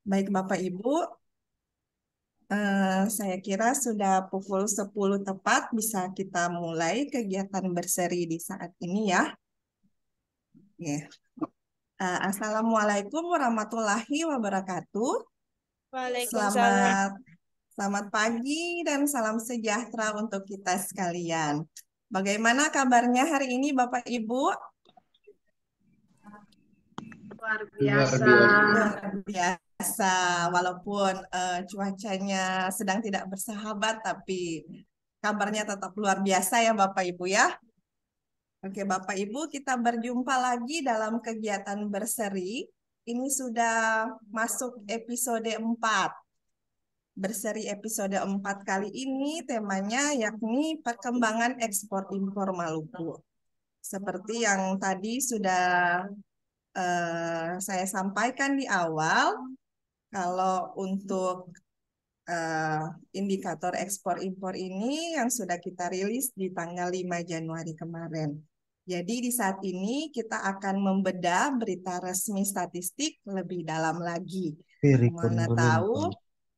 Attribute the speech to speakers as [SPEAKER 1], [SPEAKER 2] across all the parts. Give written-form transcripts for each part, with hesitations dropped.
[SPEAKER 1] Baik Bapak Ibu, saya kira sudah pukul 10 tepat bisa kita mulai kegiatan berseri di saat ini ya. Ya. Assalamualaikum warahmatullahi wabarakatuh.
[SPEAKER 2] Waalaikumsalam.
[SPEAKER 1] Selamat selamat pagi dan salam sejahtera untuk kita sekalian. Bagaimana kabarnya hari ini Bapak Ibu?
[SPEAKER 2] Luar
[SPEAKER 3] Luar
[SPEAKER 2] biasa.
[SPEAKER 3] biasa.
[SPEAKER 1] Luar biasa, walaupun cuacanya sedang tidak bersahabat, tapi kabarnya tetap luar biasa ya Bapak Ibu ya. Oke Bapak Ibu, kita berjumpa lagi dalam kegiatan berseri. Ini sudah masuk episode 4. Berseri episode 4 kali ini temanya yakni perkembangan ekspor impor Maluku. Seperti yang tadi sudah saya sampaikan di awal, kalau untuk eh, indikator ekspor impor ini yang sudah kita rilis di tanggal 5 Januari kemarin. Jadi di saat ini kita akan membedah berita resmi statistik lebih dalam lagi. Mana tahu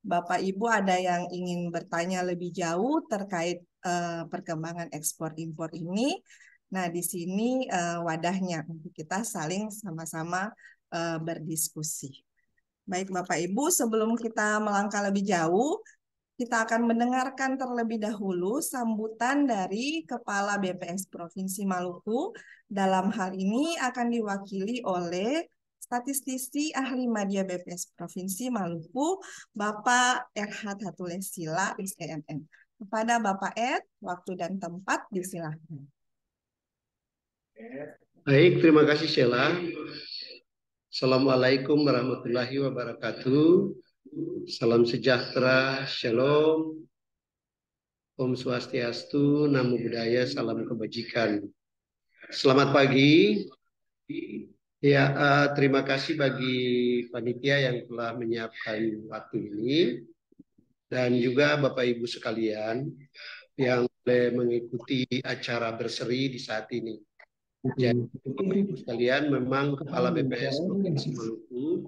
[SPEAKER 1] Bapak Ibu ada yang ingin bertanya lebih jauh terkait perkembangan ekspor impor ini. Nah, di sini wadahnya untuk kita saling sama-sama berdiskusi. Baik Bapak Ibu, sebelum kita melangkah lebih jauh, kita akan mendengarkan terlebih dahulu sambutan dari Kepala BPS Provinsi Maluku. Dalam hal ini akan diwakili oleh statistisi ahli media BPS Provinsi Maluku, Bapak Erhad Hatulesila, SEMM. Kepada Bapak Ed, waktu dan tempat disilahkan.
[SPEAKER 3] Baik, terima kasih Sheila. Assalamualaikum warahmatullahi wabarakatuh. Salam sejahtera, shalom, Om Swastiastu, Namo Buddhaya, salam kebajikan. Selamat pagi. Ya, terima kasih bagi panitia yang telah menyiapkan waktu ini dan juga Bapak Ibu sekalian yang boleh mengikuti acara berseri di saat ini. Jadi, Ibu sekalian, memang Kepala BPS Provinsi Maluku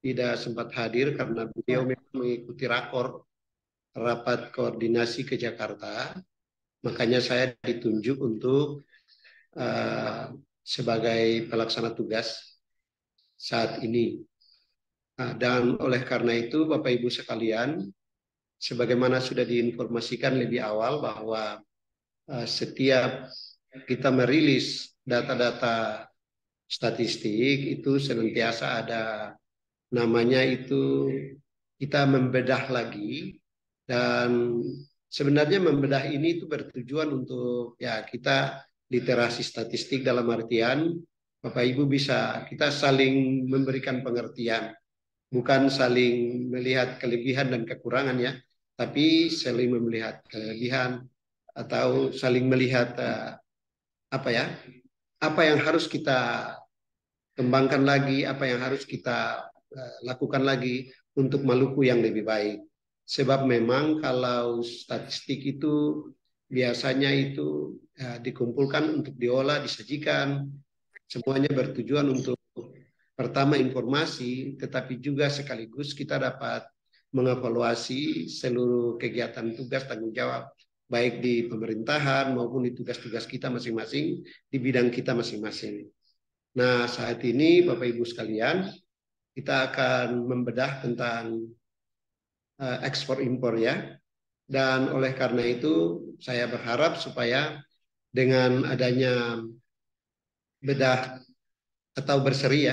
[SPEAKER 3] tidak sempat hadir karena beliau memang mengikuti rapat koordinasi ke Jakarta. Makanya saya ditunjuk untuk sebagai pelaksana tugas saat ini. Dan oleh karena itu, Bapak Ibu sekalian, sebagaimana sudah diinformasikan lebih awal bahwa setiap kita merilis data-data statistik itu senantiasa ada namanya itu kita membedah lagi, dan sebenarnya membedah ini itu bertujuan untuk ya kita literasi statistik dalam artian Bapak Ibu bisa kita saling memberikan pengertian, bukan saling melihat kelebihan dan kekurangan ya, tapi saling melihat kelebihan atau saling melihat apa ya, apa yang harus kita kembangkan lagi, apa yang harus kita lakukan lagi untuk Maluku yang lebih baik. Sebab memang kalau statistik itu biasanya itu dikumpulkan untuk diolah, disajikan, semuanya bertujuan untuk pertama informasi, tetapi juga sekaligus kita dapat mengevaluasi seluruh kegiatan tugas tanggung jawab baik di pemerintahan maupun di tugas-tugas kita masing-masing di bidang kita masing-masing. Nah, saat ini Bapak Ibu sekalian, kita akan membedah tentang ekspor impor ya. Dan oleh karena itu saya berharap supaya dengan adanya bedah atau berseri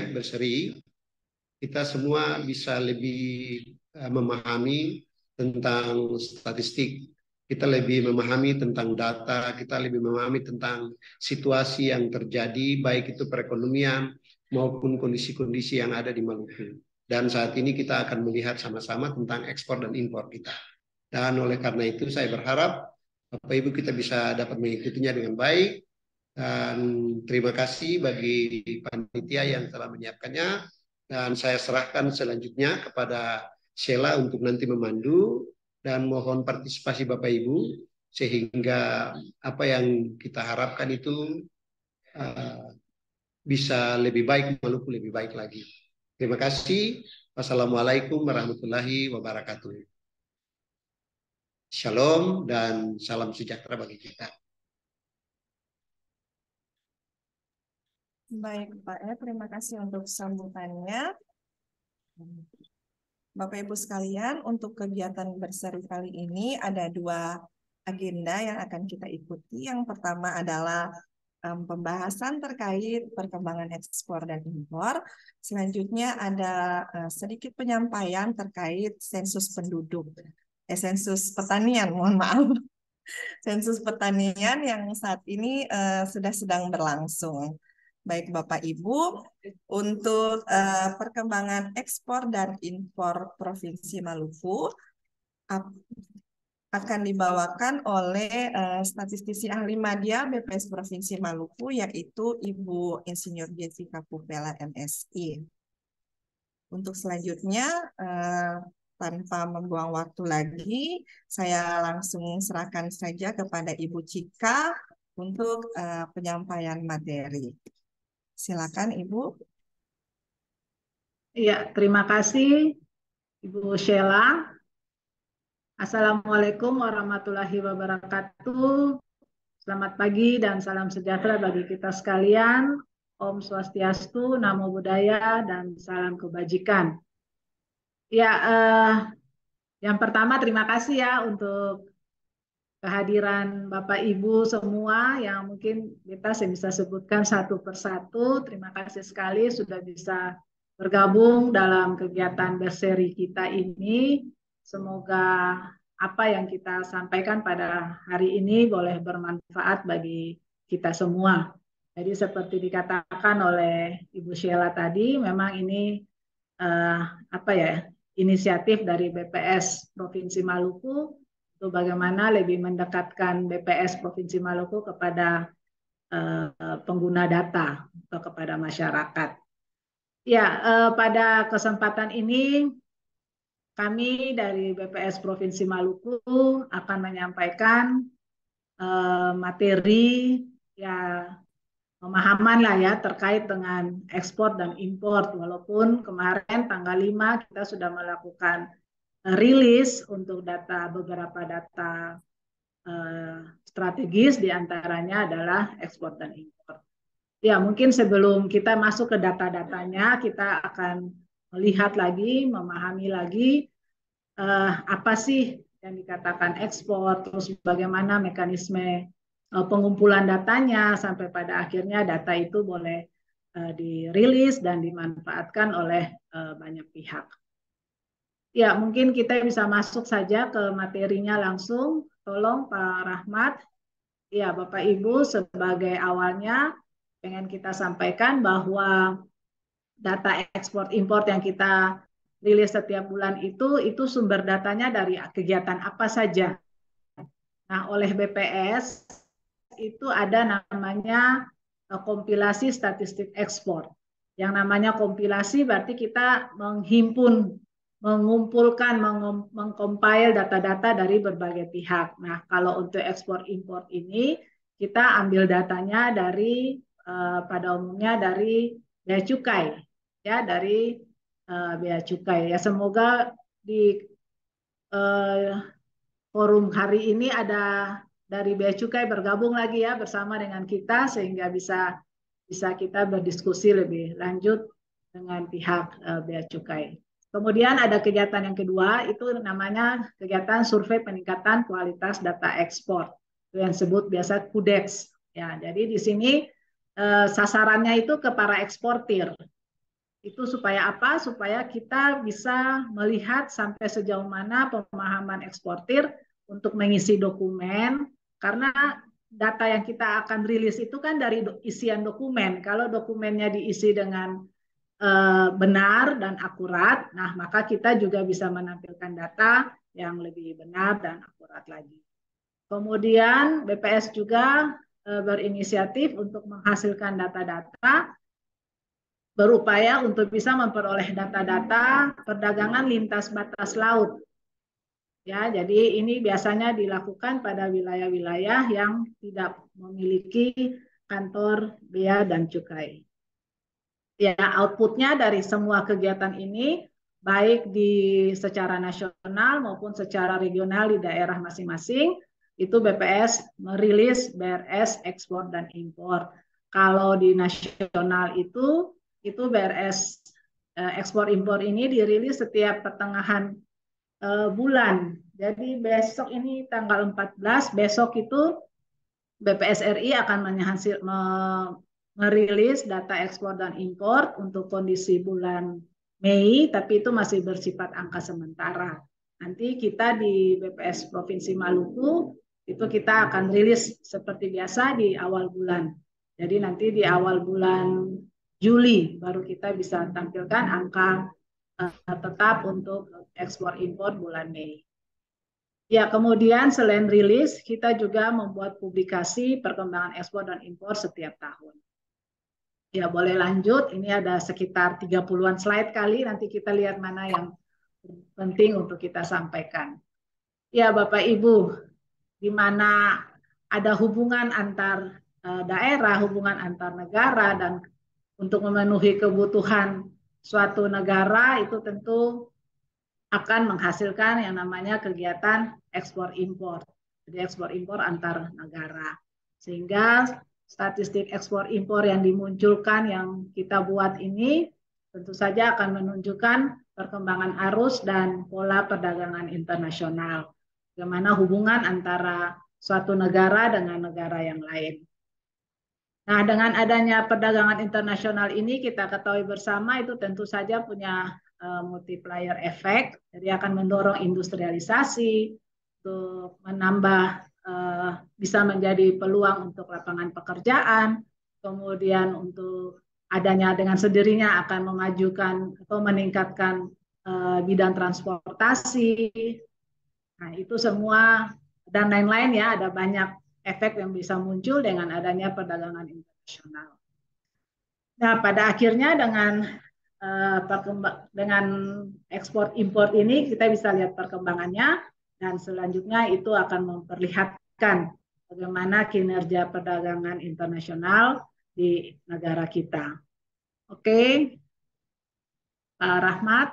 [SPEAKER 3] kita semua bisa lebih memahami tentang statistik, kita lebih memahami tentang data, kita lebih memahami tentang situasi yang terjadi, baik itu perekonomian maupun kondisi-kondisi yang ada di Maluku. Dan saat ini kita akan melihat sama-sama tentang ekspor dan impor kita. Dan oleh karena itu saya berharap Bapak Ibu kita bisa dapat mengikutinya dengan baik. Dan terima kasih bagi panitia yang telah menyiapkannya. Dan saya serahkan selanjutnya kepada Sheila untuk nanti memandu, dan mohon partisipasi Bapak Ibu sehingga apa yang kita harapkan itu uh, bisa lebih baik, Maluku lebih baik lagi. Terima kasih. Wassalamualaikum warahmatullahi wabarakatuh. Shalom dan salam sejahtera bagi kita.
[SPEAKER 1] Baik, Pak, terima kasih untuk sambutannya. Bapak Ibu sekalian, untuk kegiatan berseri kali ini ada 2 agenda yang akan kita ikuti. Yang pertama adalah pembahasan terkait perkembangan ekspor dan impor. Selanjutnya ada sedikit penyampaian terkait sensus penduduk, sensus pertanian, mohon maaf. Sensus pertanian yang saat ini sudah sedang berlangsung. Baik Bapak Ibu, untuk perkembangan ekspor dan impor Provinsi Maluku akan dibawakan oleh statistisi ahli media BPS Provinsi Maluku, yaitu Ibu Insinyur Jessica Pupela MSI. Untuk selanjutnya, tanpa membuang waktu lagi, saya langsung serahkan saja kepada Ibu Cika untuk penyampaian materi. Silakan Ibu.
[SPEAKER 4] Iya, terima kasih Ibu Sheila. Assalamualaikum warahmatullahi wabarakatuh. Selamat pagi dan salam sejahtera bagi kita sekalian. Om Swastiastu, Namo Buddhaya, dan salam kebajikan. Ya, yang pertama terima kasih ya untuk kehadiran Bapak Ibu semua yang mungkin kita bisa sebutkan satu persatu. Terima kasih sekali sudah bisa bergabung dalam kegiatan berseri kita ini. Semoga apa yang kita sampaikan pada hari ini boleh bermanfaat bagi kita semua. Jadi seperti dikatakan oleh Ibu Sheila tadi, memang ini inisiatif dari BPS Provinsi Maluku untuk bagaimana lebih mendekatkan BPS Provinsi Maluku kepada pengguna data atau kepada masyarakat. Ya, pada kesempatan ini kami dari BPS Provinsi Maluku akan menyampaikan materi ya pemahaman lah ya terkait dengan ekspor dan impor. Walaupun kemarin tanggal 5 kita sudah melakukan rilis untuk beberapa data strategis, diantaranya adalah ekspor dan impor. Ya, mungkin sebelum kita masuk ke data-datanya, kita akan melihat lagi, memahami lagi apa sih yang dikatakan ekspor, terus bagaimana mekanisme pengumpulan datanya, sampai pada akhirnya data itu boleh dirilis dan dimanfaatkan oleh banyak pihak. Ya, mungkin kita bisa masuk saja ke materinya langsung. Tolong Pak Rahmat. Ya, Bapak Ibu, sebagai awalnya pengen kita sampaikan bahwa data ekspor impor yang kita rilis setiap bulan itu sumber datanya dari kegiatan apa saja. Nah, oleh BPS itu ada namanya kompilasi statistik ekspor. Yang namanya kompilasi berarti kita menghimpun, mengumpulkan, mengcompile data-data dari berbagai pihak. Nah, kalau untuk ekspor impor ini kita ambil datanya dari pada umumnya dari bea cukai, ya dari bea cukai. Ya, semoga di forum hari ini ada dari Bea Cukai bergabung lagi ya bersama dengan kita sehingga bisa kita berdiskusi lebih lanjut dengan pihak Bea Cukai. Kemudian ada kegiatan yang kedua, itu namanya kegiatan survei peningkatan kualitas data ekspor, yang disebut biasa KUDEX. Ya, jadi di sini sasarannya itu ke para eksportir. Itu supaya apa? Supaya kita bisa melihat sampai sejauh mana pemahaman eksportir untuk mengisi dokumen, karena data yang kita akan rilis itu kan dari isian dokumen. Kalau dokumennya diisi dengan benar dan akurat, nah maka kita juga bisa menampilkan data yang lebih benar dan akurat lagi. Kemudian BPS juga berinisiatif untuk menghasilkan data-data, berupaya untuk bisa memperoleh data-data perdagangan lintas batas laut. Ya, jadi ini biasanya dilakukan pada wilayah-wilayah yang tidak memiliki kantor bea dan cukai. Ya, outputnya dari semua kegiatan ini baik secara nasional maupun secara regional di daerah masing-masing, itu BPS merilis BRS ekspor dan impor. Kalau di nasional itu BRS ekspor impor ini dirilis setiap pertengahan bulan. Jadi besok ini tanggal 14, besok itu BPS RI akan merilis data ekspor dan impor untuk kondisi bulan Mei, tapi itu masih bersifat angka sementara. Nanti kita di BPS Provinsi Maluku itu kita akan rilis seperti biasa di awal bulan. Jadi nanti di awal bulan Juli baru kita bisa tampilkan angka tetap untuk ekspor impor bulan Mei. Ya, kemudian selain rilis, kita juga membuat publikasi perkembangan ekspor dan impor setiap tahun. Ya, boleh lanjut. Ini ada sekitar 30-an slide kali. Nanti kita lihat mana yang penting untuk kita sampaikan. Ya, Bapak Ibu, di mana ada hubungan antar daerah, hubungan antar negara, dan untuk memenuhi kebutuhan suatu negara itu tentu akan menghasilkan yang namanya kegiatan ekspor impor. Jadi ekspor impor antar negara. Sehingga statistik ekspor impor yang dimunculkan yang kita buat ini tentu saja akan menunjukkan perkembangan arus dan pola perdagangan internasional. Bagaimana hubungan antara suatu negara dengan negara yang lain. Nah, dengan adanya perdagangan internasional ini kita ketahui bersama itu tentu saja punya multiplier effect, jadi akan mendorong industrialisasi, untuk menambah bisa menjadi peluang untuk lapangan pekerjaan, kemudian untuk adanya dengan sendirinya akan memajukan atau meningkatkan bidang transportasi. Nah, itu semua dan lain-lain ya, ada banyak efek yang bisa muncul dengan adanya perdagangan internasional. Nah, pada akhirnya dengan ekspor impor ini kita bisa lihat perkembangannya dan selanjutnya itu akan memperlihatkan bagaimana kinerja perdagangan internasional di negara kita. Oke, Pak Rahmat.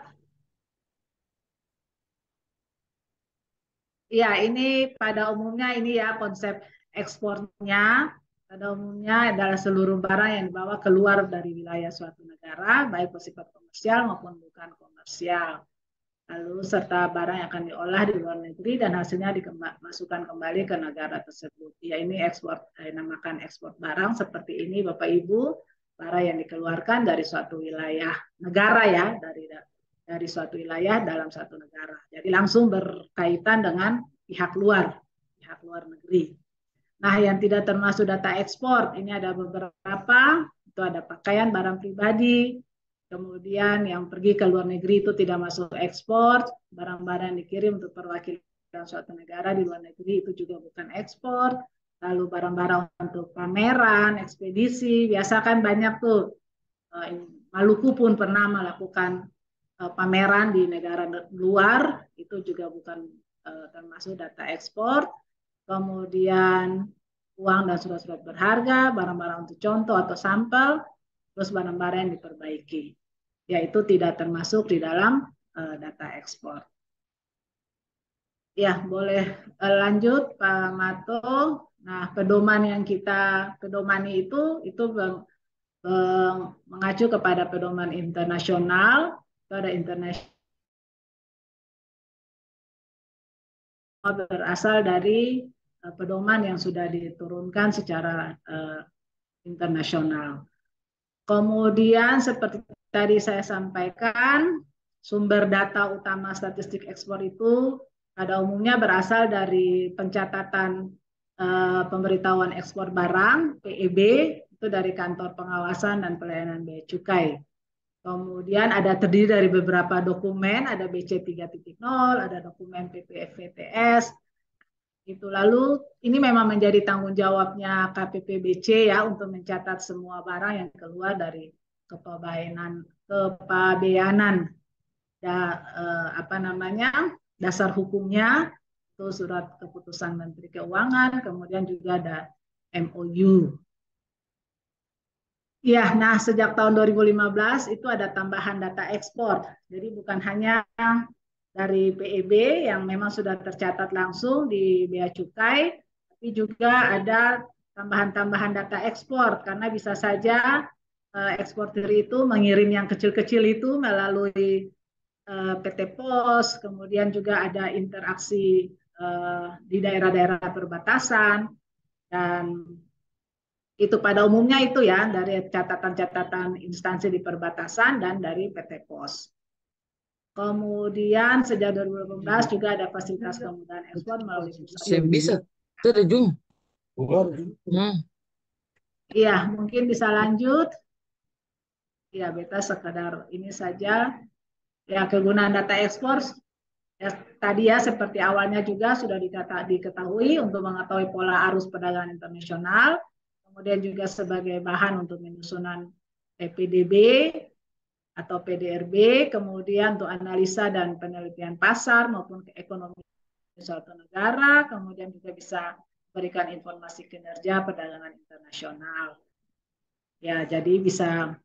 [SPEAKER 4] Ya, ini pada umumnya ini ya konsep ekspornya. Pada umumnya adalah seluruh barang yang dibawa keluar dari wilayah suatu negara, baik bersifat komersial maupun bukan komersial. Lalu serta barang yang akan diolah di luar negeri dan hasilnya dimasukkan kembali ke negara tersebut. Ya, ini ekspor, dinamakan ekspor barang seperti ini Bapak Ibu, barang yang dikeluarkan dari suatu wilayah negara ya, dari suatu wilayah dalam suatu negara. Jadi langsung berkaitan dengan pihak luar negeri. Nah, yang tidak termasuk data ekspor, ini ada beberapa, itu ada pakaian, barang pribadi, kemudian yang pergi ke luar negeri itu tidak masuk ekspor, barang-barang yang dikirim untuk perwakilan suatu negara di luar negeri itu juga bukan ekspor, lalu barang-barang untuk pameran, ekspedisi, biasa kan banyak tuh, Maluku pun pernah melakukan pameran di negara luar, itu juga bukan termasuk data ekspor. Kemudian uang dan surat-surat berharga, barang-barang untuk contoh atau sampel, terus barang-barang yang diperbaiki. Yaitu tidak termasuk di dalam data ekspor. Ya, boleh lanjut Pak Mato. Nah, pedomani itu mengacu kepada pedoman internasional, pada internasional berasal dari pedoman yang sudah diturunkan secara internasional. Kemudian seperti tadi saya sampaikan, sumber data utama statistik ekspor itu pada umumnya berasal dari pencatatan pemberitahuan ekspor barang (PEB) itu dari Kantor Pengawasan dan Pelayanan Bea Cukai. Kemudian terdiri dari beberapa dokumen, ada BC 3.0, ada dokumen PPFVTS. Itu lalu ini memang menjadi tanggung jawabnya KPPBC ya untuk mencatat semua barang yang keluar dari kepabeanan dasar hukumnya itu surat keputusan Menteri Keuangan, kemudian juga ada MOU. Ya, nah sejak tahun 2015 itu ada tambahan data ekspor. Jadi bukan hanya dari PEB yang memang sudah tercatat langsung di Bea Cukai, tapi juga ada tambahan-tambahan data ekspor karena bisa saja eksportir itu mengirim yang kecil-kecil itu melalui PT Pos, kemudian juga ada interaksi di daerah-daerah perbatasan dan itu pada umumnya itu ya dari catatan-catatan instansi di perbatasan dan dari PT Pos. Kemudian sejak 2018 juga ada fasilitas kemudahan ekspor melalui pusat.
[SPEAKER 5] Bisa. Terjun.
[SPEAKER 4] Iya, mungkin bisa lanjut. Ya, beta sekedar ini saja. Ya, kegunaan data ekspor ya, tadi ya seperti awalnya juga sudah diketahui untuk mengetahui pola arus perdagangan internasional, kemudian juga sebagai bahan untuk penyusunan PDB atau PDRB, kemudian untuk analisa dan penelitian pasar maupun ekonomi suatu negara, kemudian juga bisa berikan informasi kinerja perdagangan internasional. Ya, jadi bisa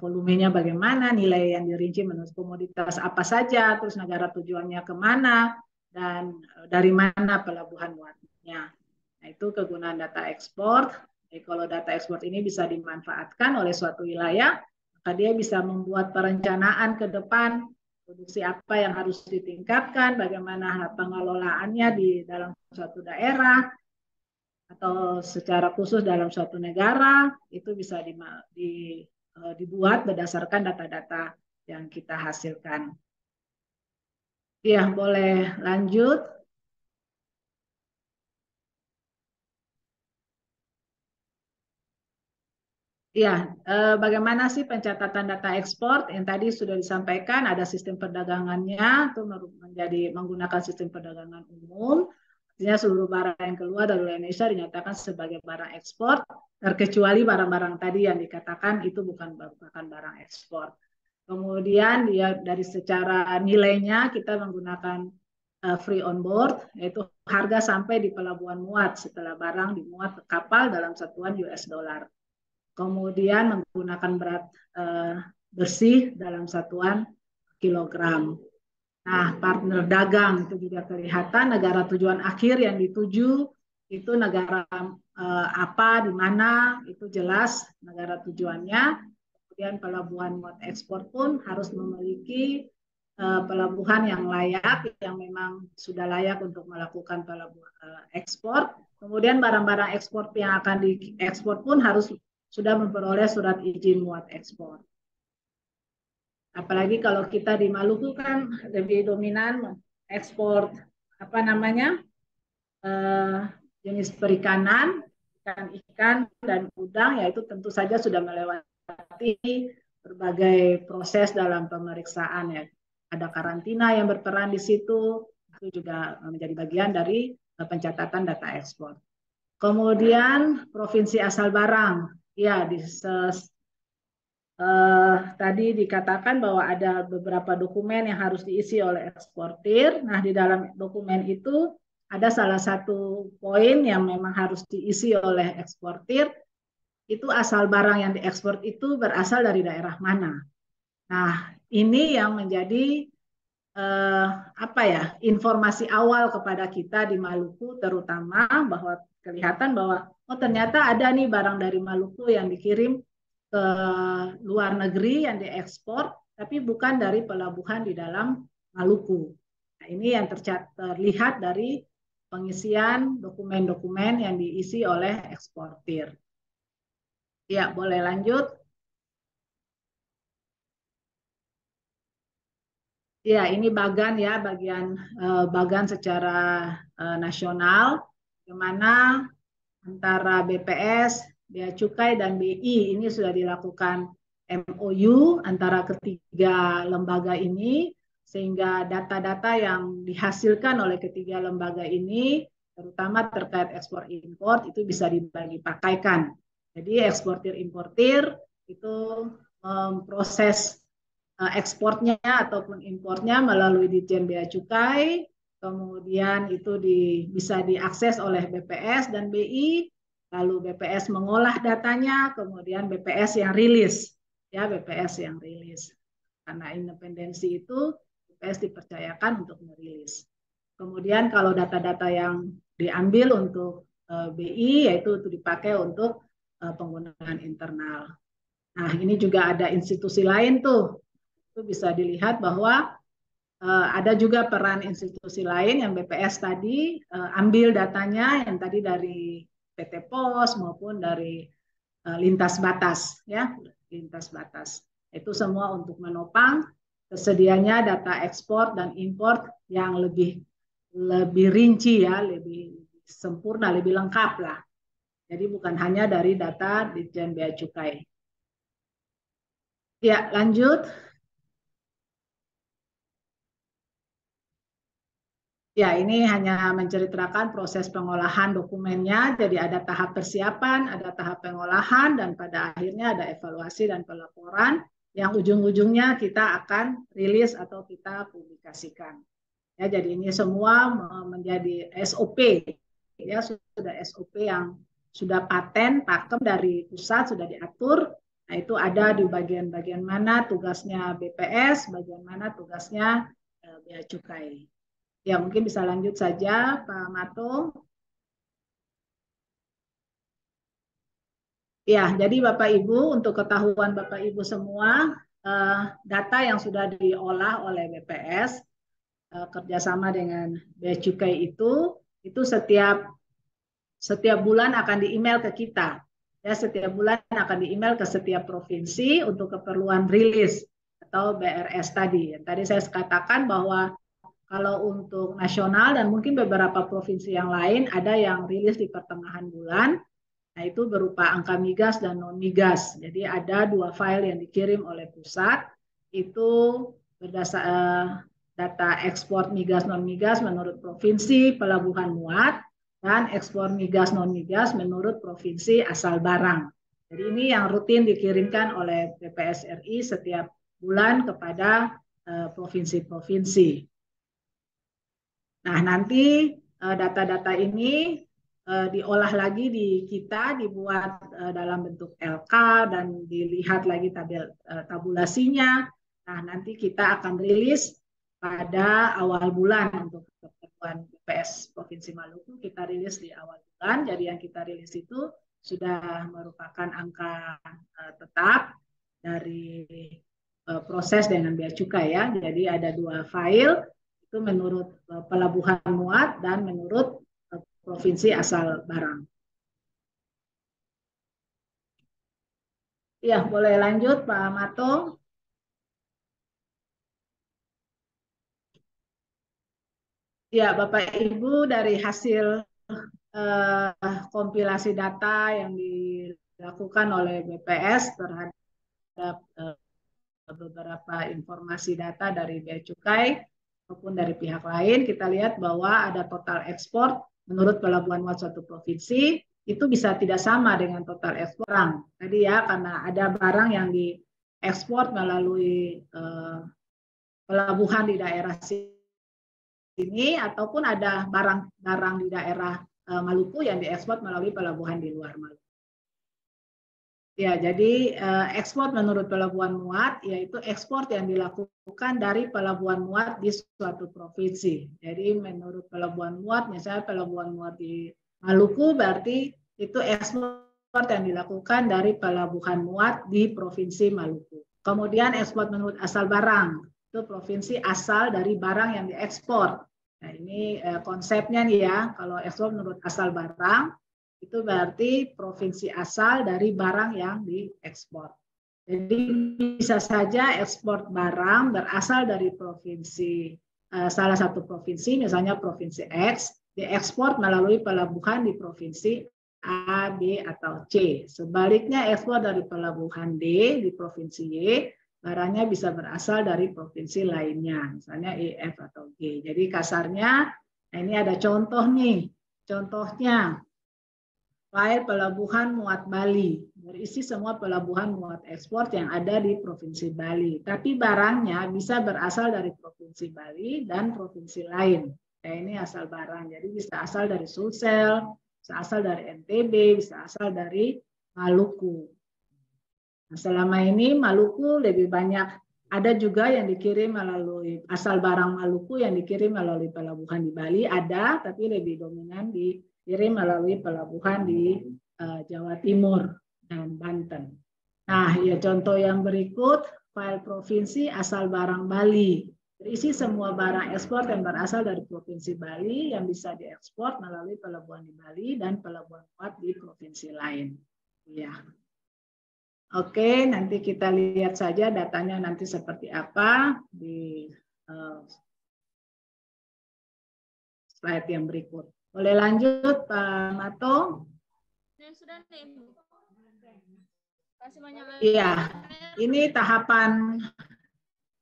[SPEAKER 4] volumenya bagaimana, nilai yang dirinci menurut komoditas apa saja, terus negara tujuannya kemana, dan dari mana pelabuhan muatnya. Nah, itu kegunaan data ekspor. Jadi kalau data ekspor ini bisa dimanfaatkan oleh suatu wilayah, maka dia bisa membuat perencanaan ke depan, produksi apa yang harus ditingkatkan, bagaimana pengelolaannya di dalam suatu daerah, atau secara khusus dalam suatu negara, itu bisa dibuat berdasarkan data-data yang kita hasilkan. Ya, boleh lanjut. Ya, bagaimana sih pencatatan data ekspor yang tadi sudah disampaikan, ada sistem perdagangannya, itu menjadi menggunakan sistem perdagangan umum, artinya seluruh barang yang keluar dari Indonesia dinyatakan sebagai barang ekspor, terkecuali barang-barang tadi yang dikatakan itu bukan merupakan barang ekspor. Kemudian dia dari secara nilainya kita menggunakan free on board, yaitu harga sampai di pelabuhan muat setelah barang dimuat ke kapal dalam satuan US dollar. Kemudian menggunakan berat bersih dalam satuan kilogram. Nah, partner dagang itu juga kelihatan negara tujuan akhir yang dituju itu negara apa, di mana, itu jelas negara tujuannya. Kemudian pelabuhan muat ekspor pun harus memiliki pelabuhan yang layak, yang memang sudah layak untuk melakukan pelabuhan ekspor. Kemudian barang-barang ekspor yang akan diekspor pun harus sudah memperoleh surat izin muat ekspor. Apalagi kalau kita di Maluku kan lebih dominan ekspor jenis perikanan, ikan dan udang, yaitu tentu saja sudah melewati berbagai proses dalam pemeriksaan ya. Ada karantina yang berperan di situ, itu juga menjadi bagian dari pencatatan data ekspor. Kemudian provinsi asal barang. Ya, tadi dikatakan bahwa ada beberapa dokumen yang harus diisi oleh eksportir. Nah, di dalam dokumen itu ada salah satu poin yang memang harus diisi oleh eksportir, itu asal barang yang diekspor itu berasal dari daerah mana. Nah, ini yang menjadi informasi awal kepada kita di Maluku, terutama bahwa kelihatan bahwa ternyata ada nih barang dari Maluku yang dikirim ke luar negeri yang diekspor, tapi bukan dari pelabuhan di dalam Maluku. Nah, ini yang terlihat dari pengisian dokumen-dokumen yang diisi oleh eksportir. Ya, boleh lanjut. Ya, ini bagan ya, bagan secara nasional, di mana antara BPS, Bea Cukai, dan BI ini sudah dilakukan MOU antara ketiga lembaga ini, sehingga data-data yang dihasilkan oleh ketiga lembaga ini, terutama terkait ekspor impor, itu bisa dibagi-pakaikan. Jadi eksportir-importir itu memproses ekspornya ataupun impornya melalui Ditjen Bea Cukai, kemudian itu bisa diakses oleh BPS dan BI, lalu BPS mengolah datanya, kemudian BPS yang rilis, ya BPS yang rilis. Karena independensi itu BPS dipercayakan untuk merilis. Kemudian kalau data-data yang diambil untuk BI yaitu itu dipakai untuk penggunaan internal. Nah, ini juga ada institusi lain tuh. Itu bisa dilihat bahwa ada juga peran institusi lain yang BPS tadi ambil datanya yang tadi dari PT Pos maupun dari lintas batas, ya, lintas batas. Itu semua untuk menopang tersedianya data ekspor dan impor yang lebih rinci, ya, lebih sempurna, lebih lengkap lah. Jadi bukan hanya dari data Ditjen Bea Cukai. Ya, lanjut. Ya, ini hanya menceritakan proses pengolahan dokumennya. Jadi ada tahap persiapan, ada tahap pengolahan, dan pada akhirnya ada evaluasi dan pelaporan yang ujung-ujungnya kita akan rilis atau kita publikasikan. Ya, jadi ini semua menjadi SOP. Ya, sudah SOP yang sudah paten, pakem dari pusat, sudah diatur. Nah, itu ada di bagian-bagian mana tugasnya BPS, bagian mana tugasnya Bea Cukai. Ya, mungkin bisa lanjut saja, Pak Mato. Ya, jadi Bapak Ibu, untuk ketahuan Bapak Ibu semua, data yang sudah diolah oleh BPS, kerjasama dengan Bea Cukai itu setiap bulan akan di-email ke kita. Ya, setiap bulan akan di-email ke setiap provinsi untuk keperluan rilis atau BRS tadi. Tadi saya katakan bahwa kalau untuk nasional dan mungkin beberapa provinsi yang lain ada yang rilis di pertengahan bulan, nah itu berupa angka migas dan non migas. Jadi ada 2 file yang dikirim oleh pusat, itu berdasar data ekspor migas non migas menurut provinsi pelabuhan muat dan ekspor migas non migas menurut provinsi asal barang. Jadi ini yang rutin dikirimkan oleh BPS RI setiap bulan kepada provinsi-provinsi. Nah, nanti data-data ini diolah lagi di kita, dibuat dalam bentuk LK dan dilihat lagi tabulasinya. Nah, nanti kita akan rilis pada awal bulan untuk keperluan BPS Provinsi Maluku, kita rilis di awal bulan. Jadi yang kita rilis itu sudah merupakan angka tetap dari proses dengan Bea Cukai, ya. Jadi ada 2 file, itu menurut pelabuhan muat dan menurut provinsi asal barang. Ya, boleh lanjut Pak Mato. Ya, Bapak Ibu, dari hasil kompilasi data yang dilakukan oleh BPS terhadap beberapa informasi data dari Bea Cukai maupun dari pihak lain, kita lihat bahwa ada total ekspor menurut pelabuhan muat suatu provinsi itu bisa tidak sama dengan total ekspor barang. Tadi, ya, karena ada barang yang diekspor melalui pelabuhan di daerah sini ataupun ada barang-barang di daerah Maluku yang diekspor melalui pelabuhan di luar Maluku. Ya, jadi ekspor menurut pelabuhan muat yaitu ekspor yang dilakukan dari pelabuhan muat di suatu provinsi. Jadi menurut pelabuhan muat, misalnya pelabuhan muat di Maluku, berarti itu ekspor yang dilakukan dari pelabuhan muat di provinsi Maluku. Kemudian ekspor menurut asal barang, itu provinsi asal dari barang yang diekspor. Nah, ini konsepnya nih, ya, kalau ekspor menurut asal barang, itu berarti provinsi asal dari barang yang diekspor. Jadi bisa saja ekspor barang berasal dari provinsi salah satu provinsi, misalnya provinsi X, diekspor melalui pelabuhan di provinsi A, B, atau C. Sebaliknya ekspor dari pelabuhan D di provinsi Y, barangnya bisa berasal dari provinsi lainnya, misalnya E, F, atau G. Jadi kasarnya, nah ini ada contoh nih. Contohnya, file pelabuhan muat Bali, berisi semua pelabuhan muat ekspor yang ada di Provinsi Bali. Tapi barangnya bisa berasal dari Provinsi Bali dan provinsi lain. Ini asal barang, jadi bisa asal dari Sulsel, Bisa asal dari NTB, bisa asal dari Maluku. Nah, selama ini Maluku lebih banyak, ada juga yang dikirim melalui asal barang Maluku yang dikirim melalui pelabuhan di Bali, ada, tapi lebih dominan dikirim melalui pelabuhan di Jawa Timur dan Banten. Nah, ya contoh yang berikut, file provinsi asal barang Bali. Berisi semua barang ekspor yang berasal dari Provinsi Bali yang bisa diekspor melalui pelabuhan di Bali dan pelabuhan muat di provinsi lain. Ya. Oke, nanti kita lihat saja datanya nanti seperti apa di slide yang berikut. Boleh lanjut, Pak Mato?
[SPEAKER 2] Sudah nih, Bu. Kasih banyak lagi.
[SPEAKER 4] Iya, ini tahapan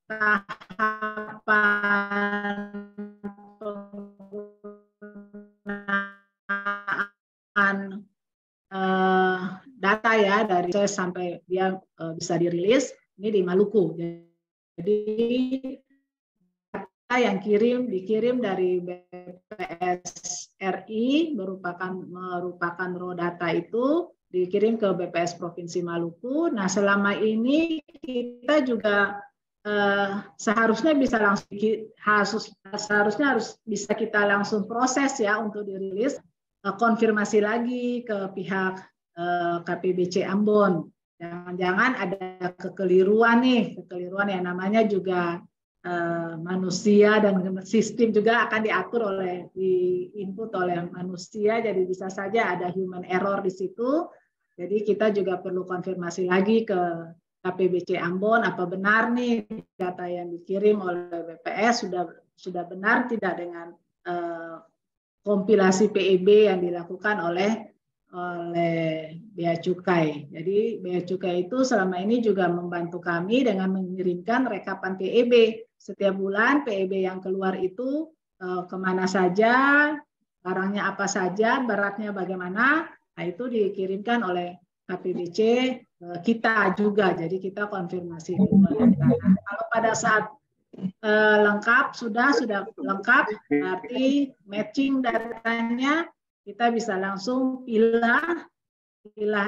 [SPEAKER 4] penggunaan data ya dari sampai dia bisa dirilis ini di Maluku. Jadi data yang dikirim dari BPS RI merupakan raw data itu dikirim ke BPS Provinsi Maluku. Nah, selama ini kita juga seharusnya harus bisa kita langsung proses ya untuk dirilis, konfirmasi lagi ke pihak KPBC Ambon. Jangan-jangan ada kekeliruan yang namanya juga manusia dan sistem juga akan diinput oleh manusia, jadi bisa saja ada human error di situ. Jadi kita juga perlu konfirmasi lagi ke KPBC Ambon, apa benar nih data yang dikirim oleh BPS sudah benar tidak dengan kompilasi PEB yang dilakukan oleh Bea Cukai. Jadi Bea Cukai itu selama ini juga membantu kami dengan mengirimkan rekapan PEB. Setiap bulan PEB yang keluar itu kemana saja, barangnya apa saja, beratnya bagaimana, nah itu dikirimkan oleh KPBC kita juga. Jadi kita konfirmasi kedua data. Kalau pada saat lengkap, sudah lengkap, berarti matching datanya, kita bisa langsung pilah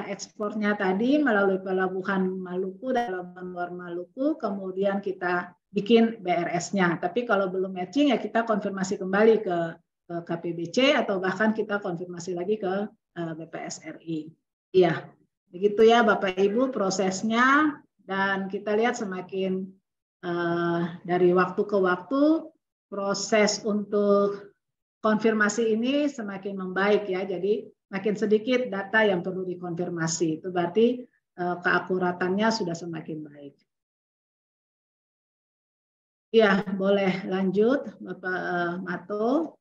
[SPEAKER 4] ekspornya tadi melalui pelabuhan Maluku dan pelabuhan luar Maluku, kemudian kita bikin BRS-nya. Tapi kalau belum matching ya kita konfirmasi kembali ke KPBC atau bahkan kita konfirmasi lagi ke BPS RI. Iya, begitu ya Bapak Ibu prosesnya, dan kita lihat semakin dari waktu ke waktu proses untuk konfirmasi ini semakin membaik ya, jadi makin sedikit data yang perlu dikonfirmasi, itu berarti keakuratannya sudah semakin baik. Ya, boleh lanjut Bapak Mato.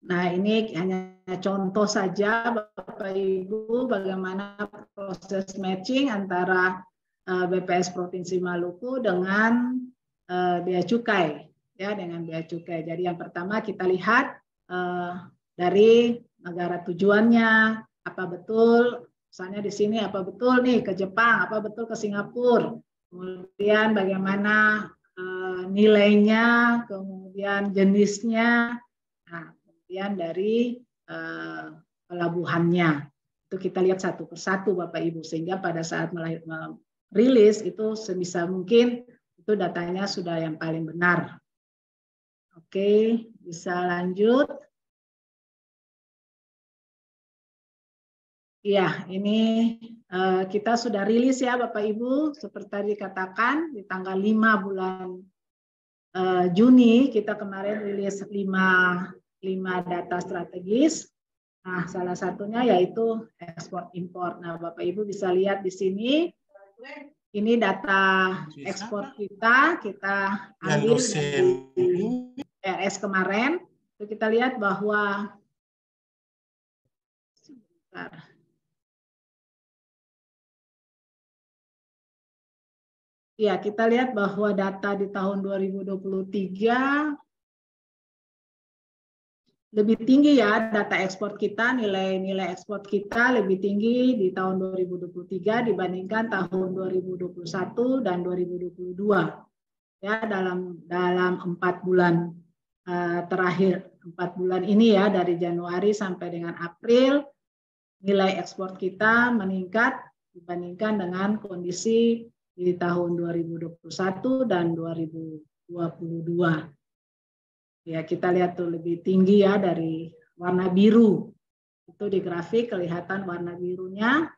[SPEAKER 4] Nah, ini hanya contoh saja Bapak Ibu bagaimana proses matching antara BPS Provinsi Maluku dengan Bea Cukai. Ya, dengan Bea Cukai. Jadi yang pertama kita lihat dari negara tujuannya, apa betul, misalnya di sini apa betul nih ke Jepang, apa betul ke Singapura, kemudian bagaimana nilainya, kemudian jenisnya, nah, kemudian dari pelabuhannya. Itu kita lihat satu persatu Bapak Ibu, sehingga pada saat rilis itu sebisa mungkin itu datanya sudah yang paling benar. Oke, bisa lanjut. Iya, ini kita sudah rilis ya Bapak Ibu, seperti tadi dikatakan di tanggal 5 bulan Juni kita kemarin rilis 5 data strategis. Nah, salah satunya yaitu ekspor impor. Nah, Bapak Ibu bisa lihat di sini. Ini data ekspor kita ambil dari BRS kemarin. Itu kita lihat bahwa ya, kita lihat bahwa data di tahun 2023 lebih tinggi ya, data ekspor kita, nilai ekspor kita lebih tinggi di tahun 2023 dibandingkan tahun 2021 dan 2022. Ya, dalam 4 bulan terakhir. 4 bulan ini ya, dari Januari sampai dengan April, nilai ekspor kita meningkat dibandingkan dengan kondisi di tahun 2021 dan 2022. Ya, kita lihat tuh lebih tinggi ya dari warna biru. Itu di grafik kelihatan warna birunya.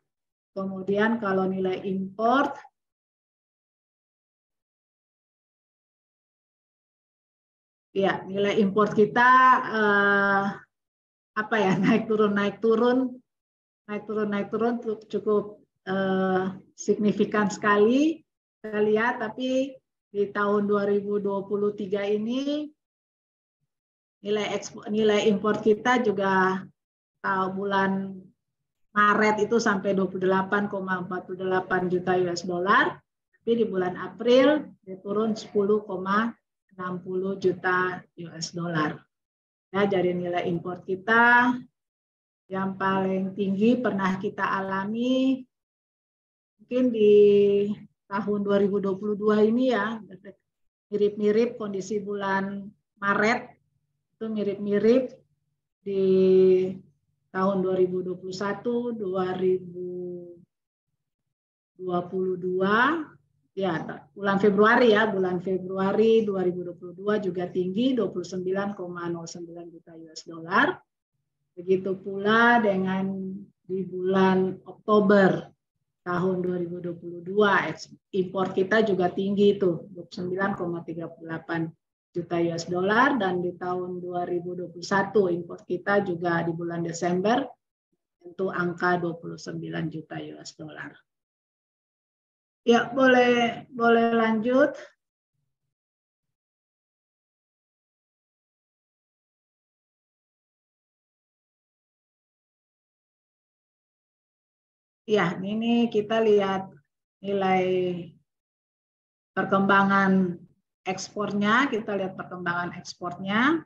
[SPEAKER 4] Kemudian kalau nilai import, ya nilai import kita apa ya, naik turun cukup signifikan sekali kita lihat. Tapi di tahun 2023 ini nilai import kita juga bulan Maret itu sampai 28,48 juta US dollar, tapi di bulan April dia turun 10,60 juta US dollar. Ya, jadi nilai import kita yang paling tinggi pernah kita alami mungkin di tahun 2022 ini ya, mirip-mirip kondisi bulan Maret, itu mirip-mirip di tahun 2021, 2022, ya bulan Februari 2022 juga tinggi 29,09 juta US dollar. Begitu pula dengan di bulan Oktober tahun 2022, impor kita juga tinggi itu 29,38 juta US dollar, dan di tahun 2021 impor kita juga di bulan Desember itu angka 29 juta US dollar. Ya, boleh lanjut. Ya, ini kita lihat nilai perkembangan ekspornya, kita lihat perkembangan ekspornya.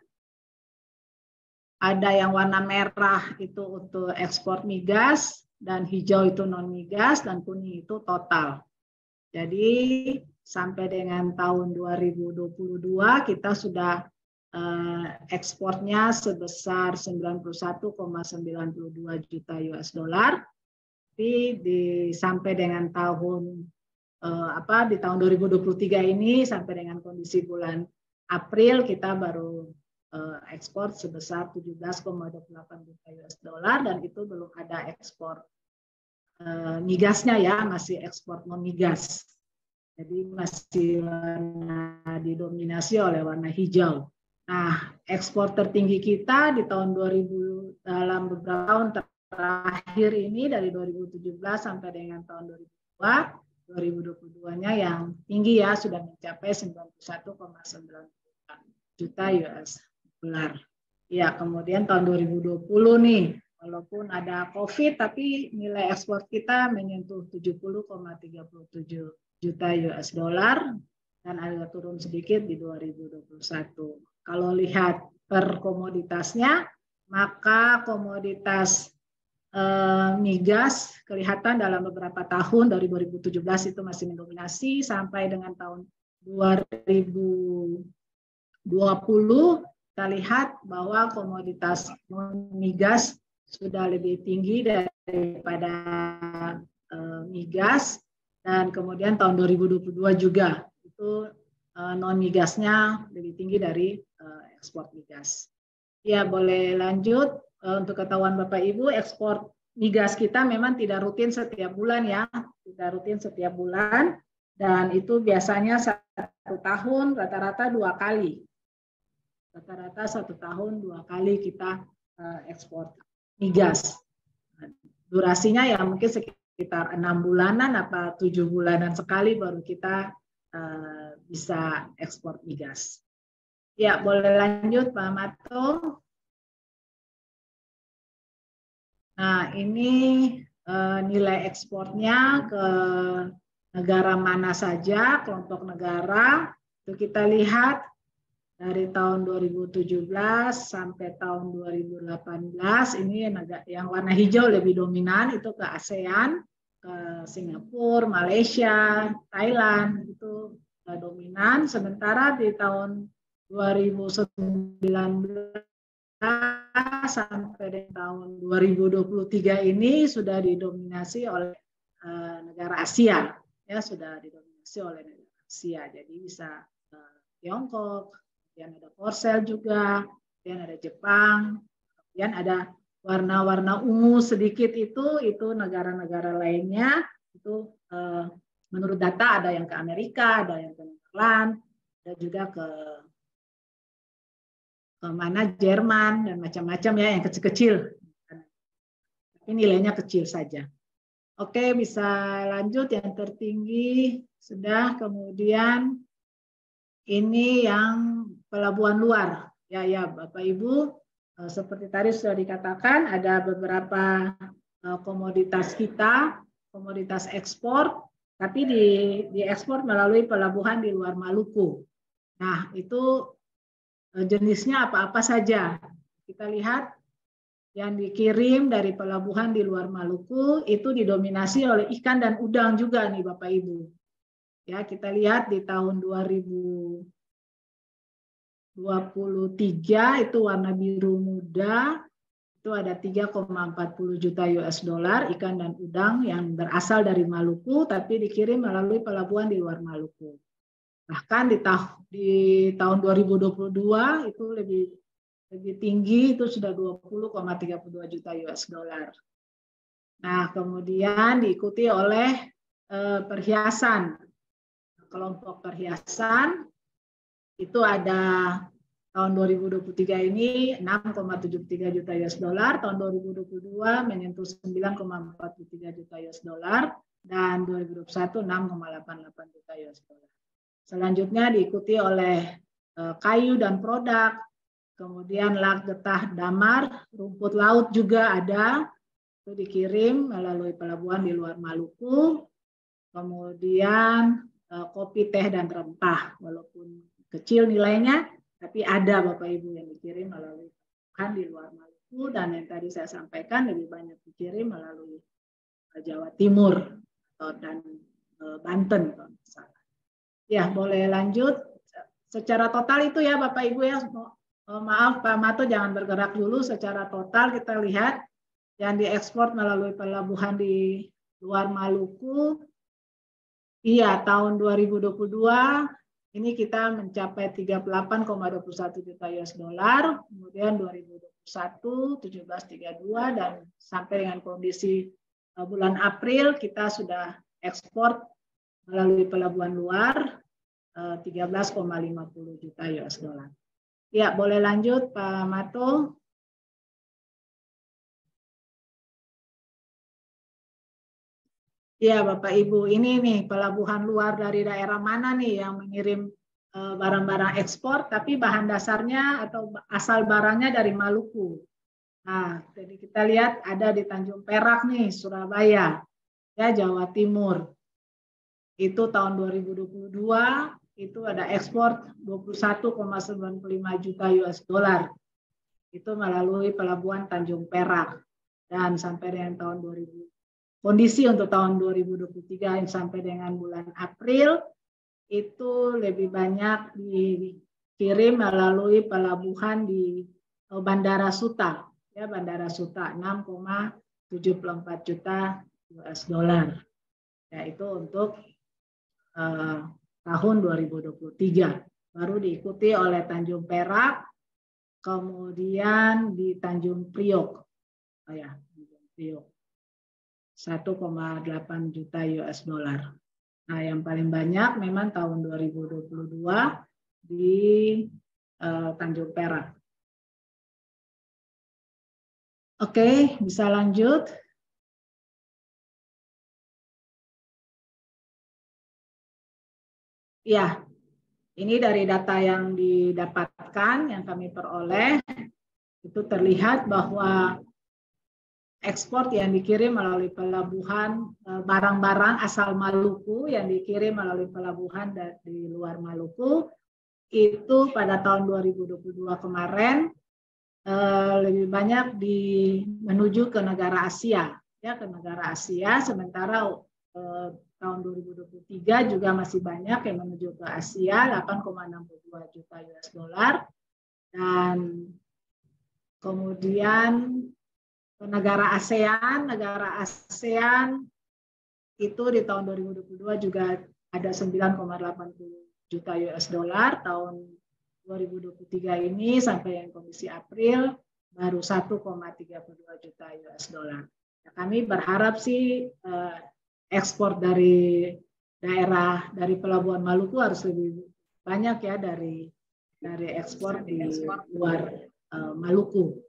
[SPEAKER 4] Ada yang warna merah itu untuk ekspor migas, dan hijau itu non migas, dan kuning itu total. Jadi sampai dengan tahun 2022 kita sudah ekspornya sebesar 91,92 juta US dollar. Tapi sampai dengan di tahun 2023 ini sampai dengan kondisi bulan April kita baru ekspor sebesar 17,28 juta US dollar, dan itu belum ada ekspor migasnya ya, masih ekspor non migas. Jadi masih didominasi oleh warna hijau. Nah, ekspor tertinggi kita di tahun 2000 dalam beberapa tahun terakhir ini dari 2017 sampai dengan tahun 2022-nya yang tinggi ya, sudah mencapai 91,9 juta US dollar. Ya, kemudian tahun 2020 nih, walaupun ada COVID, tapi nilai ekspor kita menyentuh 70,37 juta US dollar, dan agak turun sedikit di 2021. Kalau lihat per komoditasnya, maka komoditas migas kelihatan dalam beberapa tahun dari 2017 itu masih mendominasi, sampai dengan tahun 2020 kita lihat bahwa komoditas migas sudah lebih tinggi daripada migas, dan kemudian tahun 2022 juga itu non migasnya lebih tinggi dari ekspor migas. Ya, boleh lanjut. Untuk ketahuan Bapak Ibu, ekspor migas kita memang tidak rutin setiap bulan ya, tidak rutin setiap bulan, dan itu biasanya 1 tahun rata-rata 2 kali. Rata-rata 1 tahun 2 kali kita ekspor migas. Durasinya ya mungkin sekitar 6 bulanan atau 7 bulanan sekali baru kita bisa ekspor migas. Ya, boleh lanjut Pak Mato. Nah, ini nilai ekspornya ke negara mana saja, kelompok negara. Itu kita lihat dari tahun 2017 sampai tahun 2018, ini yang warna hijau lebih dominan, itu ke ASEAN, ke Singapura, Malaysia, Thailand, itu dominan. Sementara di tahun 2019 sampai di tahun 2023 ini sudah didominasi oleh negara Asia, ya sudah didominasi oleh negara Asia. Jadi bisa Tiongkok, kemudian ada Korsel juga, kemudian ada Jepang, kemudian ada warna-warna ungu sedikit itu negara-negara lainnya itu menurut data ada yang ke Amerika, ada yang ke Netherlands, ada juga ke mana Jerman dan macam-macam ya yang kecil-kecil. Tapi nilainya kecil saja. Oke, bisa lanjut yang tertinggi sudah, kemudian ini yang pelabuhan luar. Ya Bapak Ibu, seperti tadi sudah dikatakan ada beberapa komoditas kita, komoditas ekspor, tapi diekspor melalui pelabuhan di luar Maluku. Nah, itu jenisnya apa-apa saja. Kita lihat yang dikirim dari pelabuhan di luar Maluku itu didominasi oleh ikan dan udang juga nih Bapak Ibu. Ya, kita lihat di tahun 2023 itu warna biru muda itu ada 3,40 juta US dollar ikan dan udang yang berasal dari Maluku tapi dikirim melalui pelabuhan di luar Maluku. Bahkan di tahun 2022 itu lebih tinggi, itu sudah 20,32 juta US dollar. Nah, kemudian diikuti oleh perhiasan. Kelompok perhiasan itu ada tahun 2023 ini 6,73 juta US dollar, tahun 2022 menyentuh 9,43 juta US dollar, dan 2021 6,88 juta US dollar. Selanjutnya diikuti oleh kayu dan produk, kemudian lak, getah, damar, rumput laut juga ada, itu dikirim melalui pelabuhan di luar Maluku, kemudian kopi, teh, dan rempah, walaupun kecil nilainya, tapi ada Bapak Ibu yang dikirim melalui pelabuhan di luar Maluku, dan yang tadi saya sampaikan lebih banyak dikirim melalui Jawa Timur dan Banten kalau misalnya. Ya, boleh lanjut. Secara total itu ya Bapak Ibu ya, maaf Pak Mato jangan bergerak dulu. Secara total kita lihat yang diekspor melalui pelabuhan di luar Maluku, iya tahun 2022 ini kita mencapai 38,21 juta US dollar, kemudian 2021 17,32 dan sampai dengan kondisi bulan April kita sudah ekspor melalui pelabuhan luar 13,50 juta US dollar. Ya, boleh lanjut Pak Mato. Ya, Bapak Ibu, ini nih pelabuhan luar dari daerah mana nih yang mengirim barang-barang ekspor, tapi bahan dasarnya atau asal barangnya dari Maluku. Nah, jadi kita lihat ada di Tanjung Perak nih, Surabaya, ya Jawa Timur. Itu tahun 2022 itu ada ekspor 21,95 juta US dollar. Itu melalui pelabuhan Tanjung Perak. Dan sampai dengan tahun 2000, kondisi untuk tahun 2023 sampai dengan bulan April itu lebih banyak dikirim melalui pelabuhan di Bandara Suta, ya Bandara Suta 6,74 juta US dollar. Ya, itu untuk tahun 2023. Baru diikuti oleh Tanjung Perak, kemudian di Tanjung Priok. Oh ya, Tanjung Priok. 1,8 juta US dollar. Nah, yang paling banyak memang tahun 2022 di Tanjung Perak. Oke, bisa lanjut. Ya, ini dari data yang didapatkan, yang kami peroleh, itu terlihat bahwa ekspor yang dikirim melalui pelabuhan barang-barang asal Maluku yang dikirim melalui pelabuhan di luar Maluku itu pada tahun 2022 kemarin lebih banyak menuju ke negara Asia, ya ke negara Asia, sementara tahun 2023 juga masih banyak yang menuju ke Asia, 8,62 juta US dollar, dan Kemudian negara ASEAN itu di tahun 2022 juga ada 9,80 juta US dollar. Tahun 2023 ini sampai yang Komisi April baru 1,32 juta US dollar. Nah, kami berharap sih ekspor dari daerah dari Pelabuhan Maluku harus lebih banyak ya dari ekspor di luar Maluku.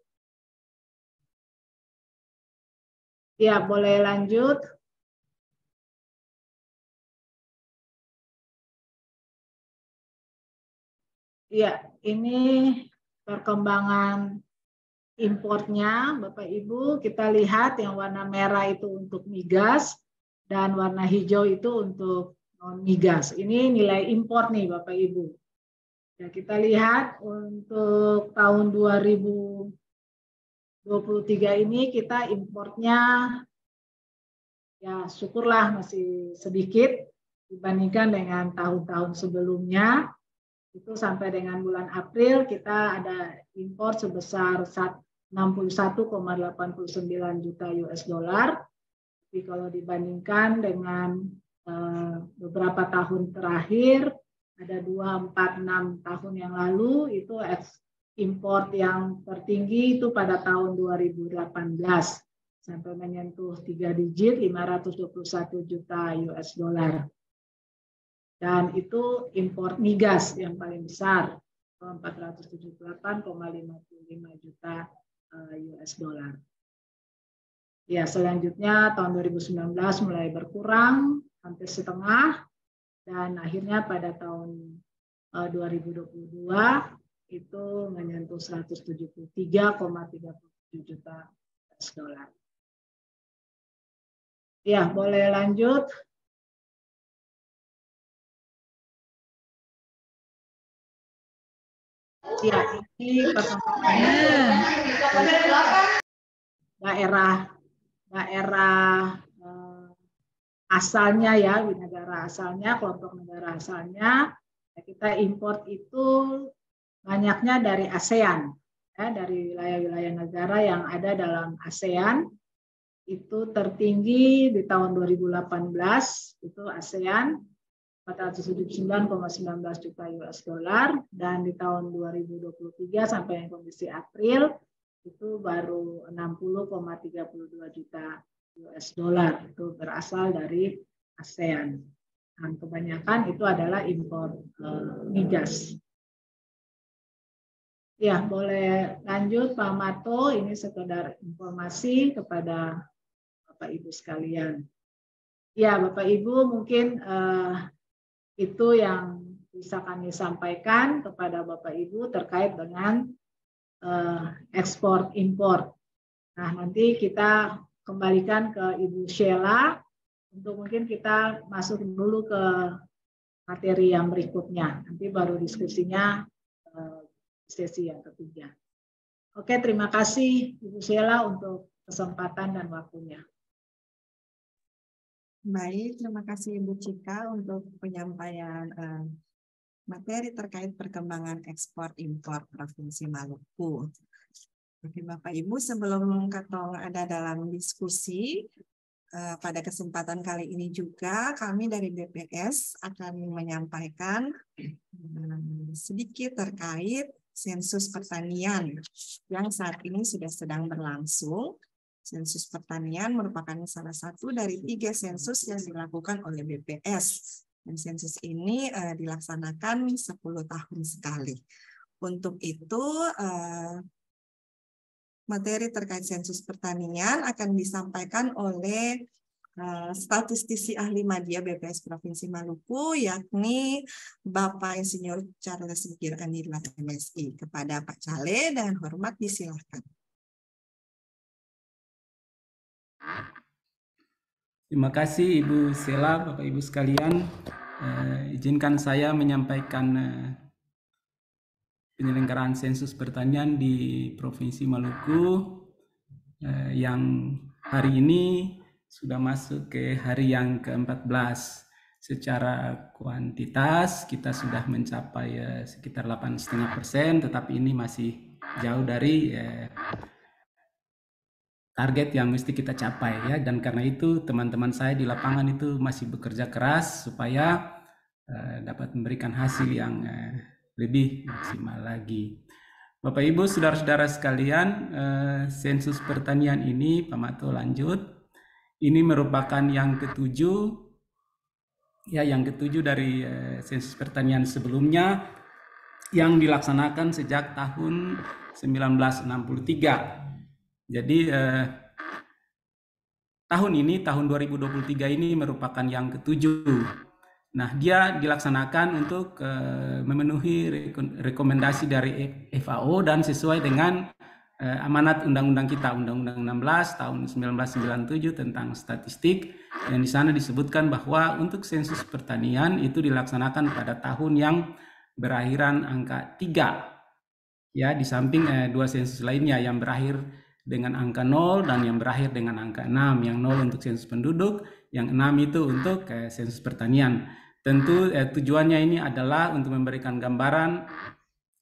[SPEAKER 4] Ya, boleh lanjut. Ya, ini perkembangan importnya, Bapak Ibu. Kita lihat yang warna merah itu untuk migas dan warna hijau itu untuk non migas. Ini nilai impor nih, Bapak Ibu. Ya, kita lihat untuk tahun 2023 ini kita importnya ya syukurlah masih sedikit dibandingkan dengan tahun-tahun sebelumnya. Itu sampai dengan bulan April kita ada impor sebesar 61,89 juta US dollar. Tapi kalau dibandingkan dengan beberapa tahun terakhir, ada 2, 4, 6 tahun yang lalu, itu impor yang tertinggi itu pada tahun 2018 sampai menyentuh 3 digit 521 juta US dollar. Dan itu impor migas yang paling besar, 478,55 juta US dollar. Ya, selanjutnya tahun 2019 mulai berkurang, hampir setengah, dan akhirnya pada tahun 2022 itu menyentuh 173,37 juta US dollar. Ya, boleh lanjut. Ya, ini perkembangan daerah asalnya ya, negara asalnya, kelompok negara asalnya. Kita import itu banyaknya dari ASEAN, ya, dari wilayah-wilayah negara yang ada dalam ASEAN. Itu tertinggi di tahun 2018, itu ASEAN 479,19 juta US dollar, dan di tahun 2023 sampai yang Komisi April itu baru 60,32 juta US dollar, itu berasal dari ASEAN. Dan kebanyakan itu adalah impor migas. Ya, boleh lanjut Pak Marto, ini sekedar informasi kepada Bapak Ibu sekalian. Ya, Bapak Ibu mungkin itu yang bisa kami sampaikan kepada Bapak Ibu terkait dengan ekspor impor. Nah, nanti kita kembalikan ke Ibu Sheila untuk mungkin kita masuk dulu ke materi yang berikutnya. Nanti baru diskusinya sesi yang ketiga. Oke, terima kasih Ibu Sheila untuk kesempatan dan waktunya.
[SPEAKER 1] Baik, terima kasih Ibu Cika untuk penyampaian materi terkait perkembangan ekspor impor Provinsi Maluku. Oke, Bapak Ibu, sebelum Katong ada dalam diskusi, pada kesempatan kali ini juga kami dari BPS akan menyampaikan sedikit terkait sensus pertanian yang saat ini sudah sedang berlangsung. Sensus pertanian merupakan salah satu dari 3 sensus yang dilakukan oleh BPS. Dan sensus ini dilaksanakan 10 tahun sekali. Untuk itu, materi terkait sensus pertanian akan disampaikan oleh statistisi ahli media BPS Provinsi Maluku, yakni Bapak Insinyur Charles Sikir Anidillah MSI. Kepada Pak Cale dan hormat disilahkan.
[SPEAKER 6] Terima kasih Ibu Sheila, Bapak Ibu sekalian. Izinkan saya menyampaikan penyelenggaraan sensus pertanian di Provinsi Maluku yang hari ini sudah masuk ke hari yang ke-14. Secara kuantitas kita sudah mencapai sekitar 8,5%, tetapi ini masih jauh dari target yang mesti kita capai ya. Dan karena itu teman-teman saya di lapangan itu masih bekerja keras supaya dapat memberikan hasil yang lebih maksimal lagi. Bapak Ibu, saudara-saudara sekalian, sensus pertanian ini, Pak Mato lanjut, ini merupakan yang ketujuh, ya yang ketujuh dari sensus pertanian sebelumnya yang dilaksanakan sejak tahun 1963. Jadi tahun ini, tahun 2023 ini merupakan yang ketujuh. Nah, dia dilaksanakan untuk memenuhi rekomendasi dari FAO dan sesuai dengan amanat undang-undang kita, Undang-Undang 16 tahun 1997 tentang statistik, yang di sana disebutkan bahwa untuk sensus pertanian itu dilaksanakan pada tahun yang berakhiran angka 3. Ya, di samping dua sensus lainnya yang berakhir dengan angka 0 dan yang berakhir dengan angka 6. Yang 0 untuk sensus penduduk, yang 6 itu untuk sensus pertanian. Tentu tujuannya ini adalah untuk memberikan gambaran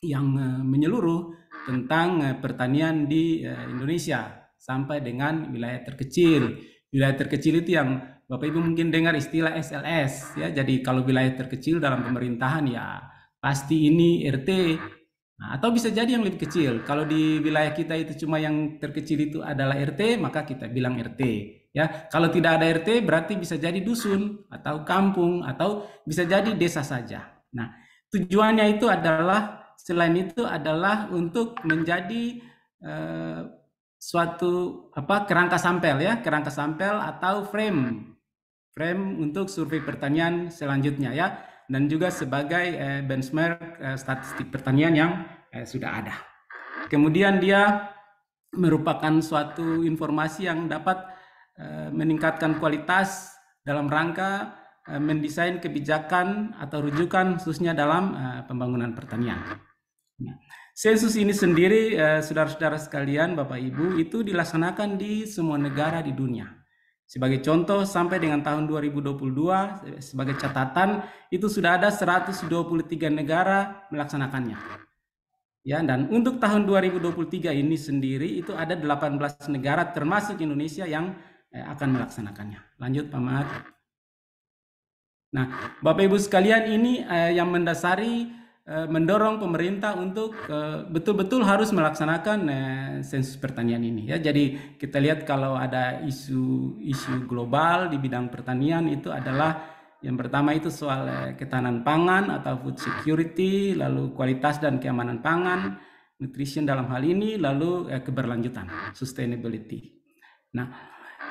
[SPEAKER 6] yang menyeluruh tentang pertanian di Indonesia sampai dengan wilayah terkecil. Wilayah terkecil itu yang Bapak Ibu mungkin dengar istilah SLS ya. Jadi kalau wilayah terkecil dalam pemerintahan ya pasti ini RT. Nah, atau bisa jadi yang lebih kecil. Kalau di wilayah kita itu cuma yang terkecil itu adalah RT, maka kita bilang RT. Ya, kalau tidak ada RT berarti bisa jadi dusun atau kampung atau bisa jadi desa saja. Nah, tujuannya itu adalah selain itu adalah untuk menjadi suatu kerangka sampel ya, kerangka sampel atau frame untuk survei pertanian selanjutnya ya, dan juga sebagai benchmark statistik pertanian yang sudah ada. Kemudian dia merupakan suatu informasi yang dapat meningkatkan kualitas dalam rangka mendesain kebijakan atau rujukan khususnya dalam pembangunan pertanian. Nah, sensus ini sendiri, saudara-saudara sekalian, Bapak Ibu, itu dilaksanakan di semua negara di dunia. Sebagai contoh, sampai dengan tahun 2022, sebagai catatan, itu sudah ada 123 negara melaksanakannya. Ya, dan untuk tahun 2023 ini sendiri, itu ada 18 negara termasuk Indonesia yang akan melaksanakannya. Lanjut, Pak Mat. Nah, Bapak Ibu sekalian, ini yang mendasari mendorong pemerintah untuk betul-betul harus melaksanakan sensus pertanian ini ya. Jadi kita lihat kalau ada isu global di bidang pertanian itu adalah yang pertama itu soal ketahanan pangan atau food security, lalu kualitas dan keamanan pangan, nutrition dalam hal ini, lalu keberlanjutan, sustainability. Nah,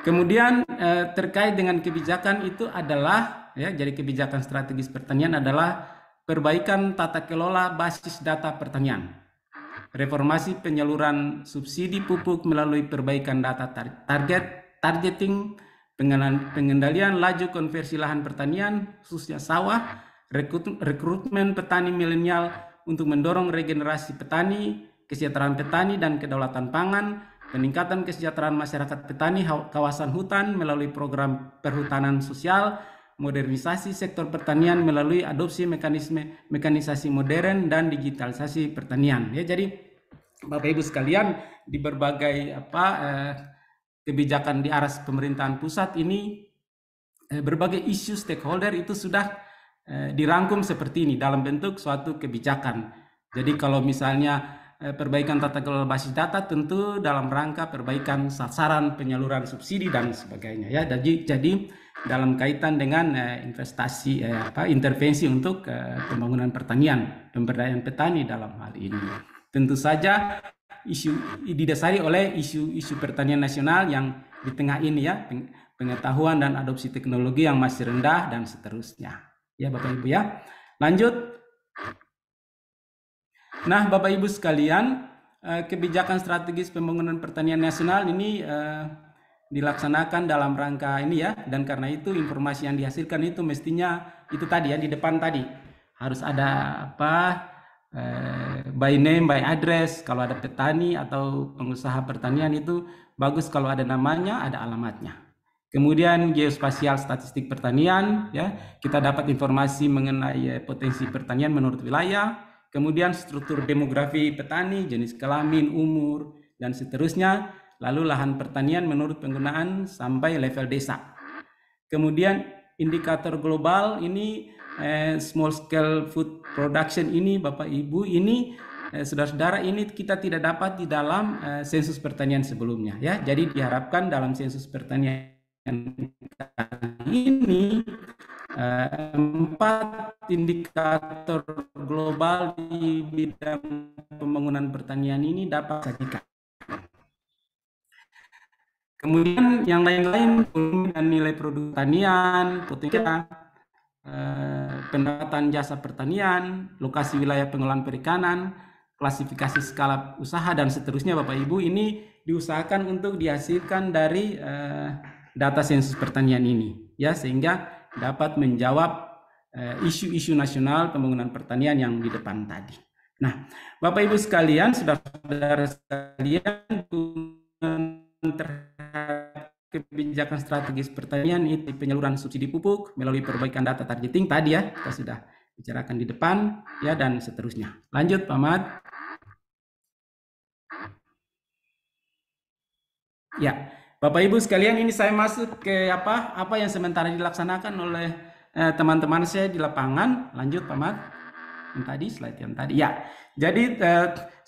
[SPEAKER 6] kemudian terkait dengan kebijakan itu adalah ya, jadi kebijakan strategis pertanian adalah perbaikan tata kelola basis data pertanian, reformasi penyaluran subsidi pupuk melalui perbaikan data targeting, pengendalian laju konversi lahan pertanian khususnya sawah, rekrutmen petani milenial untuk mendorong regenerasi petani, kesejahteraan petani dan kedaulatan pangan, peningkatan kesejahteraan masyarakat petani kawasan hutan melalui program perhutanan sosial, modernisasi sektor pertanian melalui adopsi mekanisasi modern dan digitalisasi pertanian. Ya, jadi Bapak Ibu sekalian, di berbagai kebijakan di aras pemerintahan pusat ini berbagai isu stakeholder itu sudah dirangkum seperti ini dalam bentuk suatu kebijakan. Jadi kalau misalnya perbaikan tata kelola basis data tentu dalam rangka perbaikan sasaran penyaluran subsidi dan sebagainya ya. Jadi dalam kaitan dengan investasi intervensi untuk pembangunan pertanian, pemberdayaan petani dalam hal ini. Tentu saja isu didasari oleh isu pertanian nasional yang di tengah ini ya, pengetahuan dan adopsi teknologi yang masih rendah dan seterusnya. Ya Bapak Ibu ya. Lanjut. Nah, Bapak Ibu sekalian, kebijakan strategis pembangunan pertanian nasional ini dilaksanakan dalam rangka ini ya, dan karena itu informasi yang dihasilkan itu mestinya itu tadi ya, di depan tadi harus ada by name, by address. Kalau ada petani atau pengusaha pertanian itu bagus kalau ada namanya, ada alamatnya. Kemudian geospasial statistik pertanian ya, kita dapat informasi mengenai potensi pertanian menurut wilayah, kemudian struktur demografi petani, jenis kelamin, umur, dan seterusnya, lalu lahan pertanian menurut penggunaan sampai level desa. Kemudian indikator global ini small scale food production ini Bapak Ibu ini saudara-saudara ini kita tidak dapat di dalam sensus pertanian sebelumnya ya. Jadi diharapkan dalam sensus pertanian ini 4 indikator global di bidang pembangunan pertanian ini dapat disajikan. Kemudian yang lain-lain dan nilai produk pertanian, potensial, pendapatan jasa pertanian, lokasi wilayah pengolahan perikanan, klasifikasi skala usaha dan seterusnya Bapak Ibu ini diusahakan untuk dihasilkan dari data sensus pertanian ini ya, sehingga dapat menjawab isu-isu nasional pembangunan pertanian yang di depan tadi. Nah, Bapak Ibu sekalian, saudara-saudara sekalian, kebijakan strategis pertanian itu penyaluran subsidi pupuk melalui perbaikan data targeting tadi ya, kita sudah bicarakan di depan ya, dan seterusnya. Lanjut Pak Mat. Ya, Bapak Ibu sekalian, ini saya masuk ke apa yang sementara dilaksanakan oleh teman-teman saya di lapangan. Lanjut Pak Mat. Yang tadi slide yang tadi ya. Jadi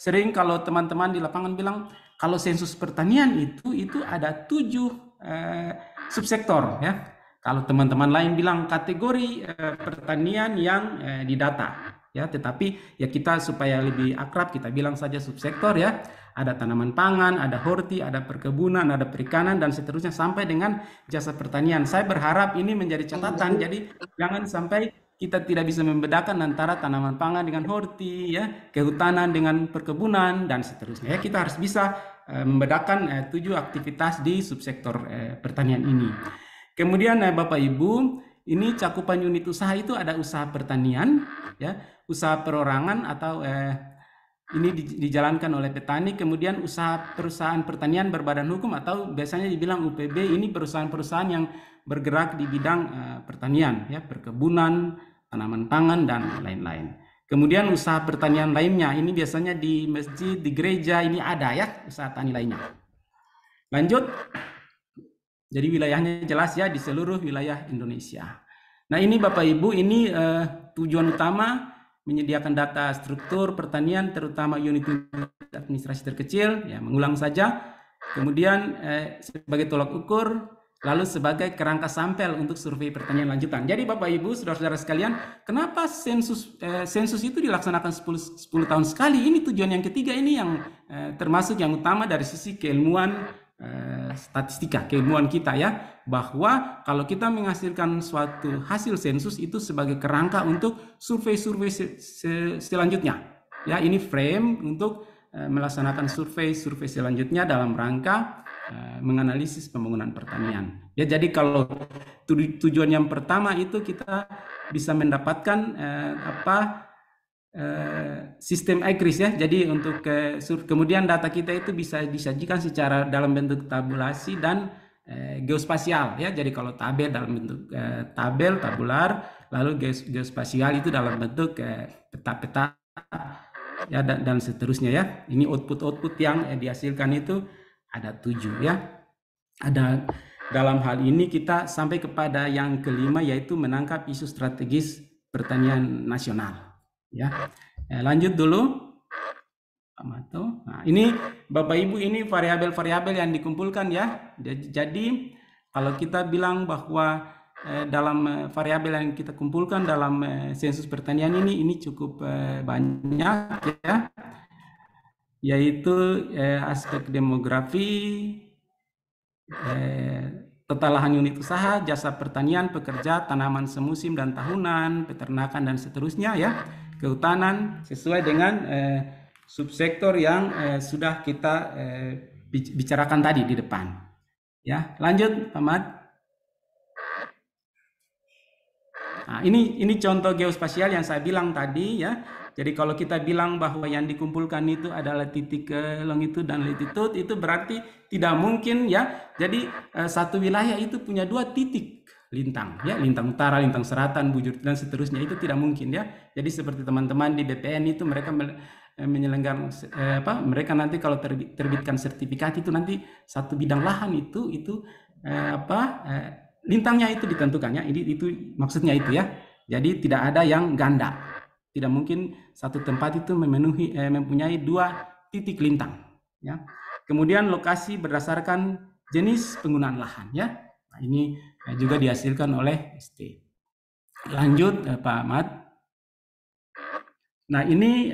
[SPEAKER 6] sering kalau teman-teman di lapangan bilang kalau sensus pertanian itu ada 7 subsektor ya. Kalau teman-teman lain bilang kategori pertanian yang didata ya, tetapi ya kita supaya lebih akrab kita bilang saja subsektor ya. Ada tanaman pangan, ada horti, ada perkebunan, ada perikanan dan seterusnya sampai dengan jasa pertanian. Saya berharap ini menjadi catatan. Jadi jangan sampai kita tidak bisa membedakan antara tanaman pangan dengan horti ya, kehutanan dengan perkebunan dan seterusnya. Ya, kita harus bisa membedakan 7 aktivitas di subsektor pertanian ini. Kemudian Bapak Ibu, ini cakupan unit usaha itu ada usaha pertanian, ya, usaha perorangan atau ini dijalankan oleh petani, kemudian perusahaan pertanian berbadan hukum atau biasanya dibilang UPB, ini perusahaan-perusahaan yang bergerak di bidang pertanian, ya, perkebunan, tanaman pangan dan lain-lain. Kemudian usaha pertanian lainnya, ini biasanya di masjid, di gereja, ini ada ya usaha tani lainnya. Lanjut, jadi wilayahnya jelas ya di seluruh wilayah Indonesia. Nah ini Bapak Ibu, ini tujuan utama menyediakan data struktur pertanian, terutama unit administrasi terkecil, ya mengulang saja. Kemudian sebagai tolak ukur, lalu sebagai kerangka sampel untuk survei pertanian lanjutan. Jadi Bapak Ibu, saudara-saudara sekalian, kenapa sensus itu dilaksanakan 10 tahun sekali? Ini tujuan yang ketiga ini yang termasuk yang utama dari sisi keilmuan statistika, keilmuan kita ya, bahwa kalau kita menghasilkan suatu hasil sensus itu sebagai kerangka untuk survei-survei selanjutnya. Ya, ini frame untuk melaksanakan survei selanjutnya dalam rangka menganalisis pembangunan pertanian. Ya, jadi kalau tujuan yang pertama itu kita bisa mendapatkan sistem ICRIS ya. Jadi untuk kemudian data kita itu bisa disajikan secara dalam bentuk tabulasi dan geospasial ya. Jadi kalau tabel dalam bentuk tabel tabular, lalu geospasial itu dalam bentuk peta-peta ya dan seterusnya ya. Ini output yang dihasilkan itu ada 7 ya. Ada dalam hal ini kita sampai kepada yang kelima, yaitu menangkap isu strategis pertanian nasional. Ya, lanjut dulu, Pak Mato. Nah, ini Bapak Ibu, ini variabel-variabel yang dikumpulkan ya. Jadi kalau kita bilang bahwa dalam variabel yang kita kumpulkan dalam sensus pertanian ini cukup banyak ya, yaitu aspek demografi, total lahan unit usaha, jasa pertanian, pekerja, tanaman semusim dan tahunan, peternakan dan seterusnya ya. Kehutanan sesuai dengan subsektor yang sudah kita bicarakan tadi di depan. Ya, lanjut Pak Mat. Nah, ini contoh geospasial yang saya bilang tadi ya. Jadi kalau kita bilang bahwa yang dikumpulkan itu adalah titik longitude dan latitude, itu berarti tidak mungkin ya. Jadi satu wilayah itu punya 2 titik lintang, ya, lintang utara, lintang selatan, bujur dan seterusnya, itu tidak mungkin, ya. Jadi seperti teman-teman di BPN itu mereka menyelenggarakan mereka nanti kalau terbitkan sertifikat itu nanti satu bidang lahan itu lintangnya itu ditentukan, ya. Itu maksudnya itu, ya. Jadi tidak ada yang ganda. Tidak mungkin satu tempat itu mempunyai 2 titik lintang, ya. Kemudian lokasi berdasarkan jenis penggunaan lahan, ya. Nah, ini juga dihasilkan oleh ST. Lanjut Pak Ahmad. Nah, ini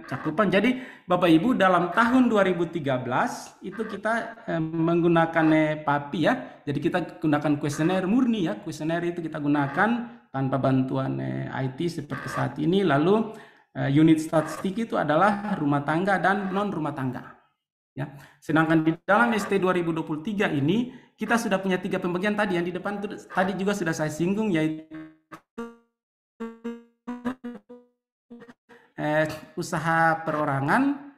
[SPEAKER 6] cakupan. Jadi Bapak Ibu dalam tahun 2013 itu kita menggunakan PAPI, ya. Jadi kita gunakan kuesioner murni, ya. Kuesioner itu kita gunakan tanpa bantuan IT seperti saat ini. Lalu unit statistik itu adalah rumah tangga dan non rumah tangga, ya. Sedangkan di dalam ST 2023 ini kita sudah punya 3 pembagian tadi yang di depan itu tadi juga sudah saya singgung, yaitu usaha perorangan,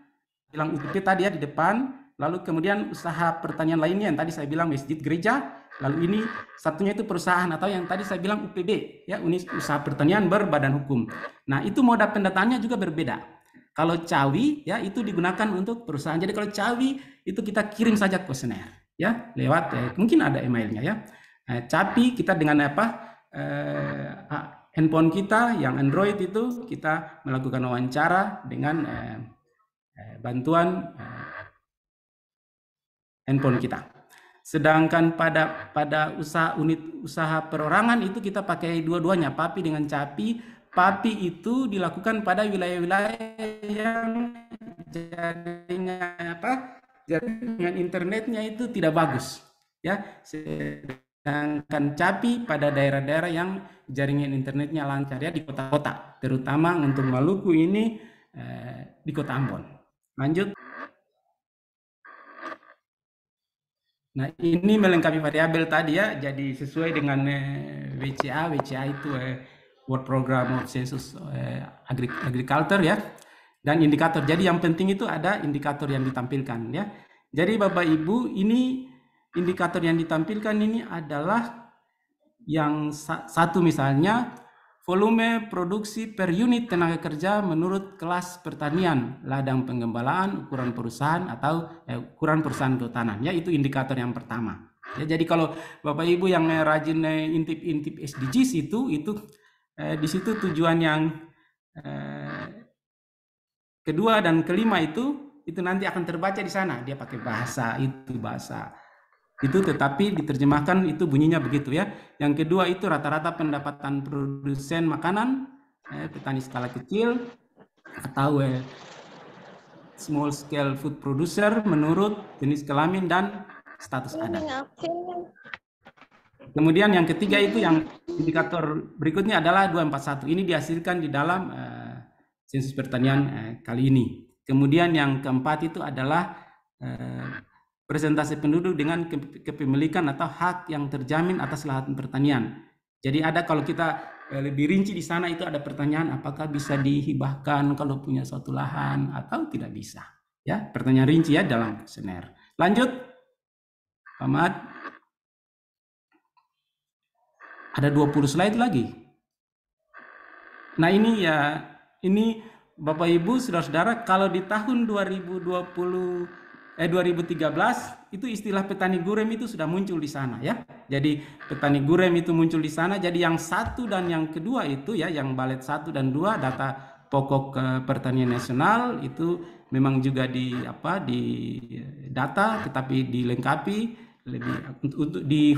[SPEAKER 6] bilang UPP tadi, ya, di depan. Lalu kemudian usaha pertanian lainnya yang tadi saya bilang masjid, gereja. Lalu ini satunya itu perusahaan atau yang tadi saya bilang UPB, ya, unit usaha pertanian berbadan hukum. Nah, itu moda pendataannya juga berbeda. Kalau Cawi, ya, itu digunakan untuk perusahaan. Jadi kalau Cawi itu kita kirim saja kuesioner, ya, lewat mungkin ada emailnya, ya. Capi kita dengan handphone kita yang Android itu kita melakukan wawancara dengan bantuan handphone kita. Sedangkan pada unit usaha perorangan itu kita pakai dua-duanya, PAPI dengan Capi. PAPI itu dilakukan pada wilayah-wilayah yang jaringan internetnya itu tidak bagus, ya. Sedangkan Capi pada daerah-daerah yang jaringan internetnya lancar, ya, di kota-kota, terutama untuk Maluku ini di Kota Ambon. Lanjut. Nah, ini melengkapi variabel tadi, ya. Jadi sesuai dengan WCA itu World Program of Census Agriculture, ya, dan indikator. Jadi yang penting itu ada indikator yang ditampilkan, ya. Jadi Bapak Ibu, ini indikator yang ditampilkan ini adalah yang satu, misalnya volume produksi per unit tenaga kerja menurut kelas pertanian, ladang penggembalaan, ukuran perusahaan atau ukuran perusahaan kehutanan, ya. Itu indikator yang pertama, ya. Jadi kalau Bapak Ibu yang rajin intip SDGs itu di situ tujuan yang kedua dan kelima itu nanti akan terbaca di sana. Dia pakai bahasa itu, tetapi diterjemahkan itu bunyinya begitu, ya. Yang kedua itu rata-rata pendapatan produsen makanan, petani skala kecil atau small scale food producer menurut jenis kelamin dan status adat. Kemudian yang ketiga itu yang indikator berikutnya adalah 241. Ini dihasilkan di dalam sensus pertanian kali ini. Kemudian yang keempat itu adalah presentasi penduduk dengan kepemilikan atau hak yang terjamin atas lahan pertanian. Jadi ada, kalau kita lebih rinci di sana itu ada pertanyaan apakah bisa dihibahkan kalau punya suatu lahan atau tidak bisa, ya. Pertanyaan rinci, ya, dalam kuesioner. Lanjut, Pak Ahmad. Ada 20 slide lagi. Nah, ini, ya, ini Bapak Ibu, saudara-saudara, kalau di tahun 2013 itu istilah petani gurem itu sudah muncul di sana, ya. Jadi petani gurem itu muncul di sana. Jadi yang satu dan yang kedua itu, ya, yang balet 1 dan 2 data pokok pertanian nasional itu memang juga di data, tetapi dilengkapi lebih untuk di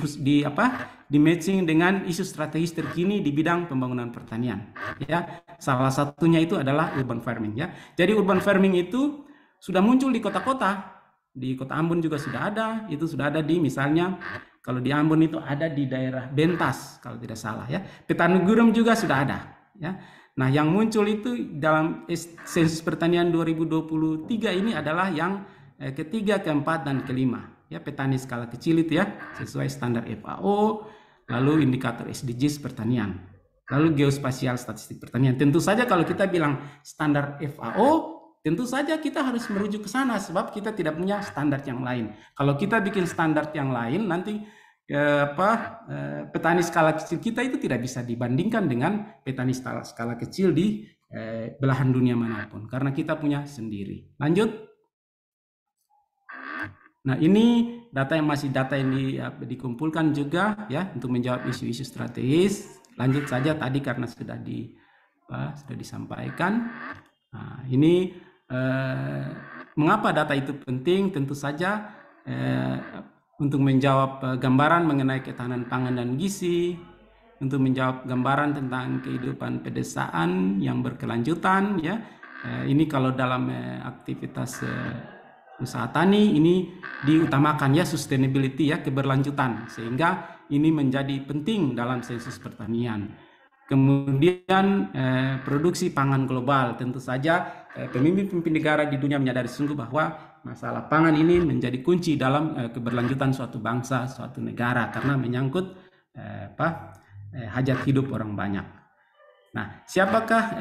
[SPEAKER 6] matching dengan isu strategis terkini di bidang pembangunan pertanian, ya. Salah satunya itu adalah urban farming, ya. Jadi urban farming itu sudah muncul di kota-kota. Di Kota Ambon juga sudah ada, itu sudah ada di, misalnya kalau di Ambon itu ada di daerah Bentas kalau tidak salah, ya. Petani gurem juga sudah ada, ya. Nah, yang muncul itu dalam sensus pertanian 2023 ini adalah yang ketiga, keempat, dan kelima, ya. Petani skala kecil itu, ya, sesuai standar FAO, lalu indikator SDGs pertanian, lalu geospasial statistik pertanian. Tentu saja kalau kita bilang standar FAO, tentu saja kita harus merujuk ke sana sebab kita tidak punya standar yang lain. Kalau kita bikin standar yang lain, nanti petani skala kecil kita itu tidak bisa dibandingkan dengan petani skala kecil di belahan dunia manapun karena kita punya sendiri. Lanjut. Nah, ini data yang dikumpulkan juga ya untuk menjawab isu-isu strategis. Lanjut saja tadi karena sudah disampaikan. Nah, ini mengapa data itu penting? Tentu saja untuk menjawab gambaran mengenai ketahanan pangan dan gizi, untuk menjawab gambaran tentang kehidupan pedesaan yang berkelanjutan ya. Ini kalau dalam aktivitas usaha tani ini diutamakan ya sustainability ya, keberlanjutan, sehingga ini menjadi penting dalam sensus pertanian. Kemudian produksi pangan global, tentu saja pemimpin-pemimpin negara di dunia menyadari sungguh bahwa masalah pangan ini menjadi kunci dalam keberlanjutan suatu bangsa, suatu negara karena menyangkut hajat hidup orang banyak. Nah, siapakah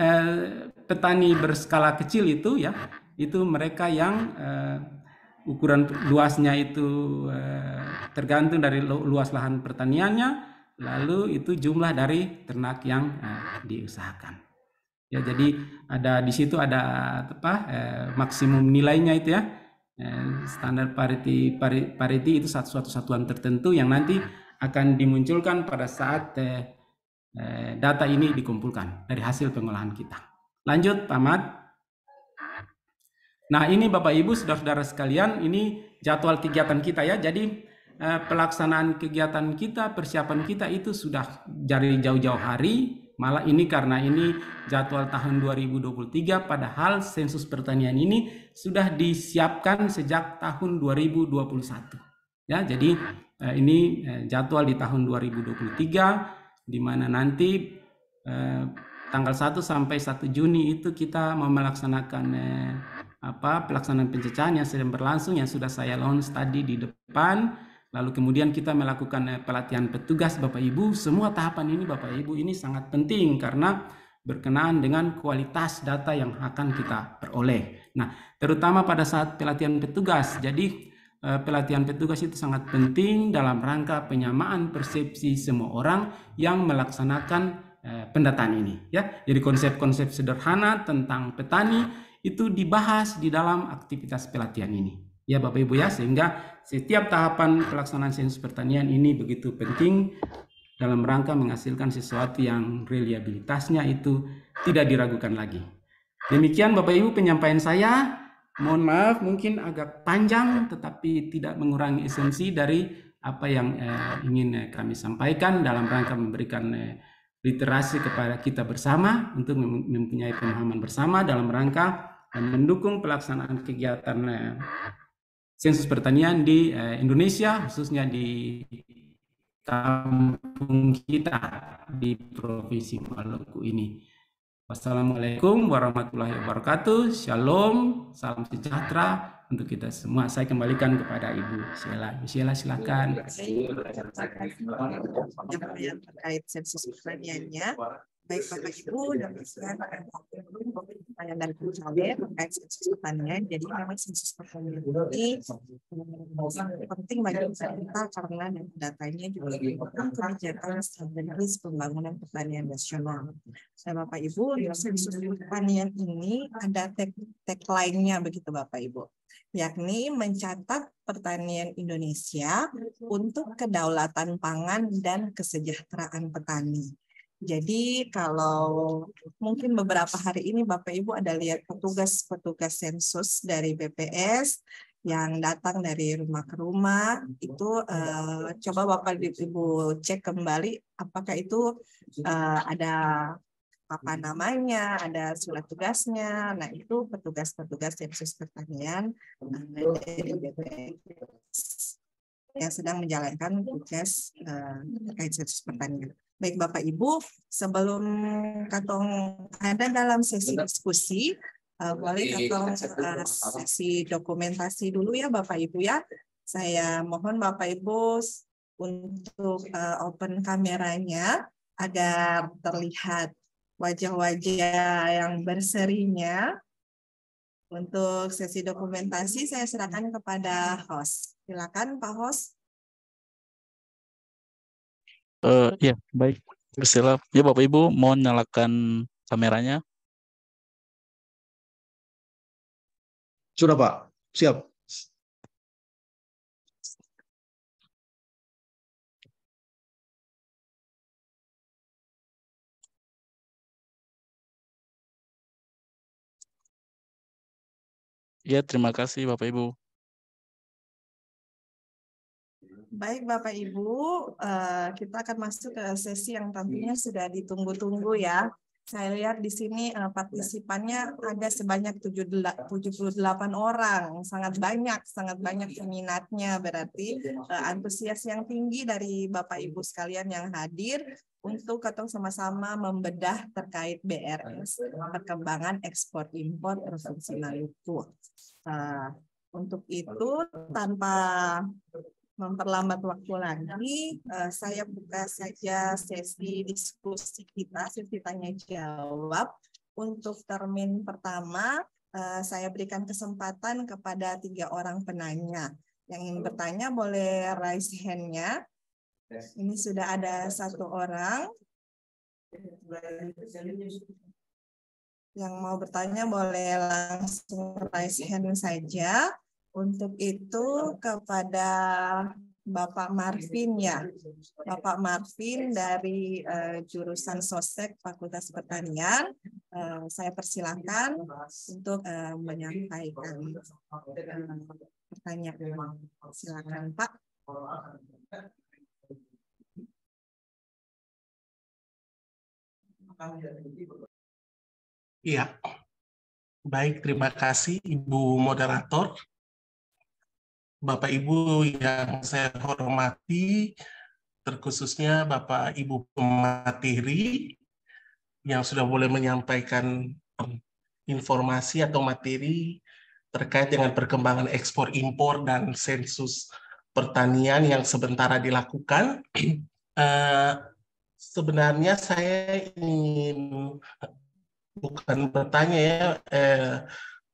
[SPEAKER 6] petani berskala kecil itu ya? Itu mereka yang ukuran luasnya itu tergantung dari luas lahan pertaniannya, lalu itu jumlah dari ternak yang diusahakan. Ya, jadi di situ ada maksimum nilainya itu ya, standar parity itu suatu satuan tertentu yang nanti akan dimunculkan pada saat data ini dikumpulkan dari hasil pengolahan kita. Lanjut, Pak Ahmad. Nah, ini Bapak Ibu saudara-saudara sekalian, ini jadwal kegiatan kita ya. Jadi pelaksanaan kegiatan kita, persiapan kita itu sudah dari jauh-jauh hari. Malah ini karena ini jadwal tahun 2023, padahal sensus pertanian ini sudah disiapkan sejak tahun 2021. Ya, jadi ini jadwal di tahun 2023, di mana nanti tanggal 1 sampai 1 Juni itu kita mau melaksanakan pelaksanaan pencecahan yang sedang berlangsung yang sudah saya launch tadi di depan. Lalu kemudian kita melakukan pelatihan petugas Bapak Ibu. Semua tahapan ini Bapak Ibu ini sangat penting karena berkenaan dengan kualitas data yang akan kita peroleh. Nah, terutama pada saat pelatihan petugas. Jadi pelatihan petugas itu sangat penting dalam rangka penyamaan persepsi semua orang yang melaksanakan pendataan ini ya. Jadi konsep-konsep sederhana tentang petani itu dibahas di dalam aktivitas pelatihan ini ya Bapak Ibu ya, sehingga setiap tahapan pelaksanaan sensus pertanian ini begitu penting dalam rangka menghasilkan sesuatu yang reliabilitasnya itu tidak diragukan lagi. Demikian Bapak Ibu penyampaian saya. Mohon maaf mungkin agak panjang tetapi tidak mengurangi esensi dari apa yang ingin kami sampaikan dalam rangka memberikan literasi kepada kita bersama untuk mempunyai pemahaman bersama dalam rangka mendukung pelaksanaan kegiatan sensus pertanian di Indonesia, khususnya di kampung kita di Provinsi Maluku ini. Wassalamualaikum warahmatullahi wabarakatuh. Shalom, salam sejahtera untuk kita semua. Saya kembalikan kepada Ibu Sheila. Ibu Sheila silakan.
[SPEAKER 1] Yang terkait sensus pertaniannya, baik Bapak Ibu dan pertanyaan dari Cabe terkait sensus pertanian. Jadi memang sensus pertanian ini penting bagi kita karena datanya juga mendukung kebijakan strategis pembangunan pertanian nasional. Nah, Bapak Ibu, sensus pertanian ini ada tagline-nya begitu Bapak Ibu, yakni mencatat pertanian Indonesia untuk kedaulatan pangan dan kesejahteraan petani. Jadi kalau mungkin beberapa hari ini Bapak Ibu ada lihat petugas sensus dari BPS yang datang dari rumah ke rumah, itu coba Bapak Ibu cek kembali apakah itu ada apa namanya, ada surat tugasnya. Nah, itu petugas-petugas sensus pertanian dari BPS yang sedang menjalankan tugas terkait sensus pertanian. Baik Bapak Ibu, sebelum Katong ada dalam sesi diskusi, boleh Katong sesi dokumentasi dulu ya Bapak Ibu ya. Saya mohon Bapak Ibu untuk open kameranya agar terlihat wajah-wajah yang berserinya. Untuk sesi dokumentasi saya serahkan kepada host. Silakan Pak host.
[SPEAKER 7] Ya, baik. Bersiap. Ya, Bapak Ibu, mohon nyalakan kameranya.
[SPEAKER 3] Sudah, Pak. Siap.
[SPEAKER 7] Ya, terima kasih Bapak Ibu.
[SPEAKER 1] Baik Bapak Ibu, kita akan masuk ke sesi yang tentunya sudah ditunggu-tunggu ya. Saya lihat di sini partisipannya ada sebanyak 78 orang, sangat banyak peminatnya, berarti antusias yang tinggi dari Bapak Ibu sekalian yang hadir untuk ketemu sama-sama membedah terkait BRS, perkembangan ekspor impor Provinsi Maluku. Untuk itu tanpa memperlambat waktu lagi, saya buka saja sesi diskusi kita, sesi tanya jawab. Untuk termin pertama, saya berikan kesempatan kepada 3 orang penanya. Yang ingin bertanya boleh raise hand-nya. Ini sudah ada 1 orang. Yang mau bertanya boleh langsung raise hand saja. Untuk itu kepada Bapak Marvin ya, Bapak Marvin dari jurusan Sosek Fakultas Pertanian, saya persilakan untuk menyampaikan pertanyaan. Silakan Pak.
[SPEAKER 8] Iya, baik, terima kasih Ibu Moderator. Bapak Ibu yang saya hormati, terkhususnya Bapak Ibu pemateri yang sudah boleh menyampaikan informasi atau materi terkait dengan perkembangan ekspor impor dan sensus pertanian yang sementara dilakukan. Sebenarnya saya ingin bukan bertanya ya,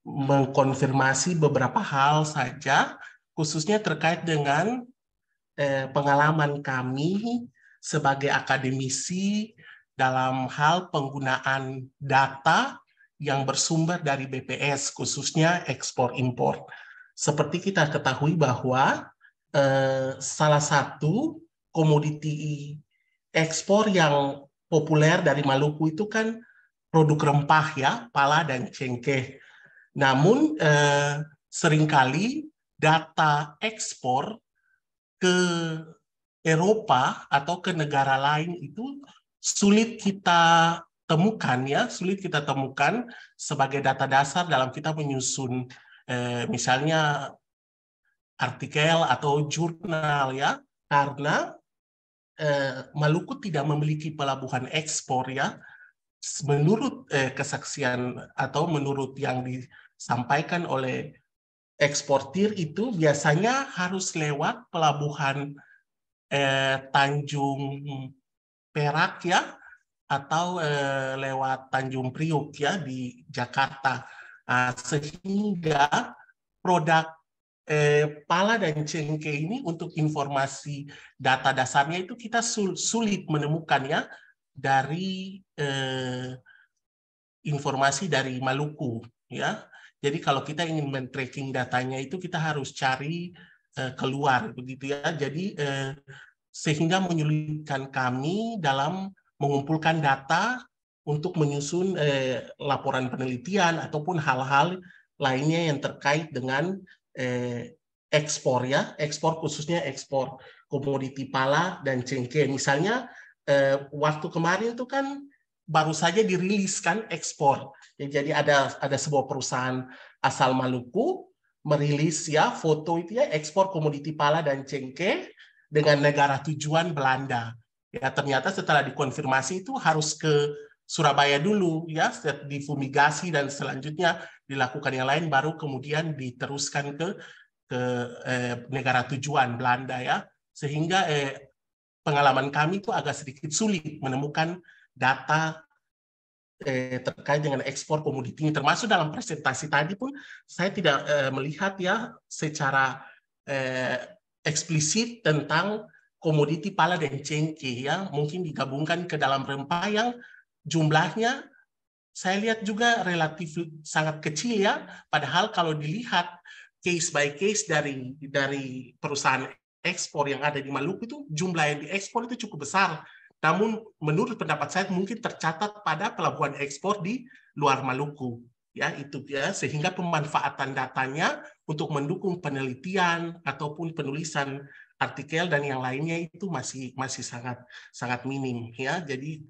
[SPEAKER 8] mengkonfirmasi beberapa hal saja, khususnya terkait dengan pengalaman kami sebagai akademisi dalam hal penggunaan data yang bersumber dari BPS, khususnya ekspor-impor. Seperti kita ketahui bahwa salah satu komoditi ekspor yang populer dari Maluku itu kan produk rempah ya, pala dan cengkeh. Namun seringkali data ekspor ke Eropa atau ke negara lain itu sulit kita temukan ya, sulit kita temukan sebagai data dasar dalam kita menyusun misalnya artikel atau jurnal ya, karena Maluku tidak memiliki pelabuhan ekspor ya. Menurut kesaksian atau menurut yang disampaikan oleh eksportir itu biasanya harus lewat pelabuhan Tanjung Perak ya, atau lewat Tanjung Priok ya di Jakarta. Sehingga produk pala dan cengkeh ini untuk informasi data dasarnya itu kita sulit menemukannya dari informasi dari Maluku ya. Jadi kalau kita ingin men-tracking datanya itu kita harus cari keluar begitu ya. Jadi sehingga menyulitkan kami dalam mengumpulkan data untuk menyusun laporan penelitian ataupun hal-hal lainnya yang terkait dengan ekspor ya, ekspor khususnya ekspor komoditi pala dan cengkeh. Misalnya waktu kemarin itu kan baru saja dirilis kan ekspor. Jadi ada sebuah perusahaan asal Maluku merilis ya foto itu ya ekspor komoditi pala dan cengkeh dengan negara tujuan Belanda. Ya ternyata setelah dikonfirmasi itu harus ke Surabaya dulu ya, difumigasi dan selanjutnya dilakukan yang lain baru kemudian diteruskan ke negara tujuan Belanda ya. Sehingga pengalaman kami itu agak sedikit sulit menemukan data terkait dengan ekspor komoditi ini. Termasuk dalam presentasi tadi pun saya tidak melihat ya secara eksplisit tentang komoditi pala dan cengkeh ya, mungkin digabungkan ke dalam rempah yang jumlahnya saya lihat juga relatif sangat kecil ya, padahal kalau dilihat case by case dari perusahaan ekspor yang ada di Maluku itu jumlah yang diekspor itu cukup besar. Namun menurut pendapat saya mungkin tercatat pada pelabuhan ekspor di luar Maluku. Ya, itu ya, sehingga pemanfaatan datanya untuk mendukung penelitian ataupun penulisan artikel dan yang lainnya itu masih sangat minim ya. Jadi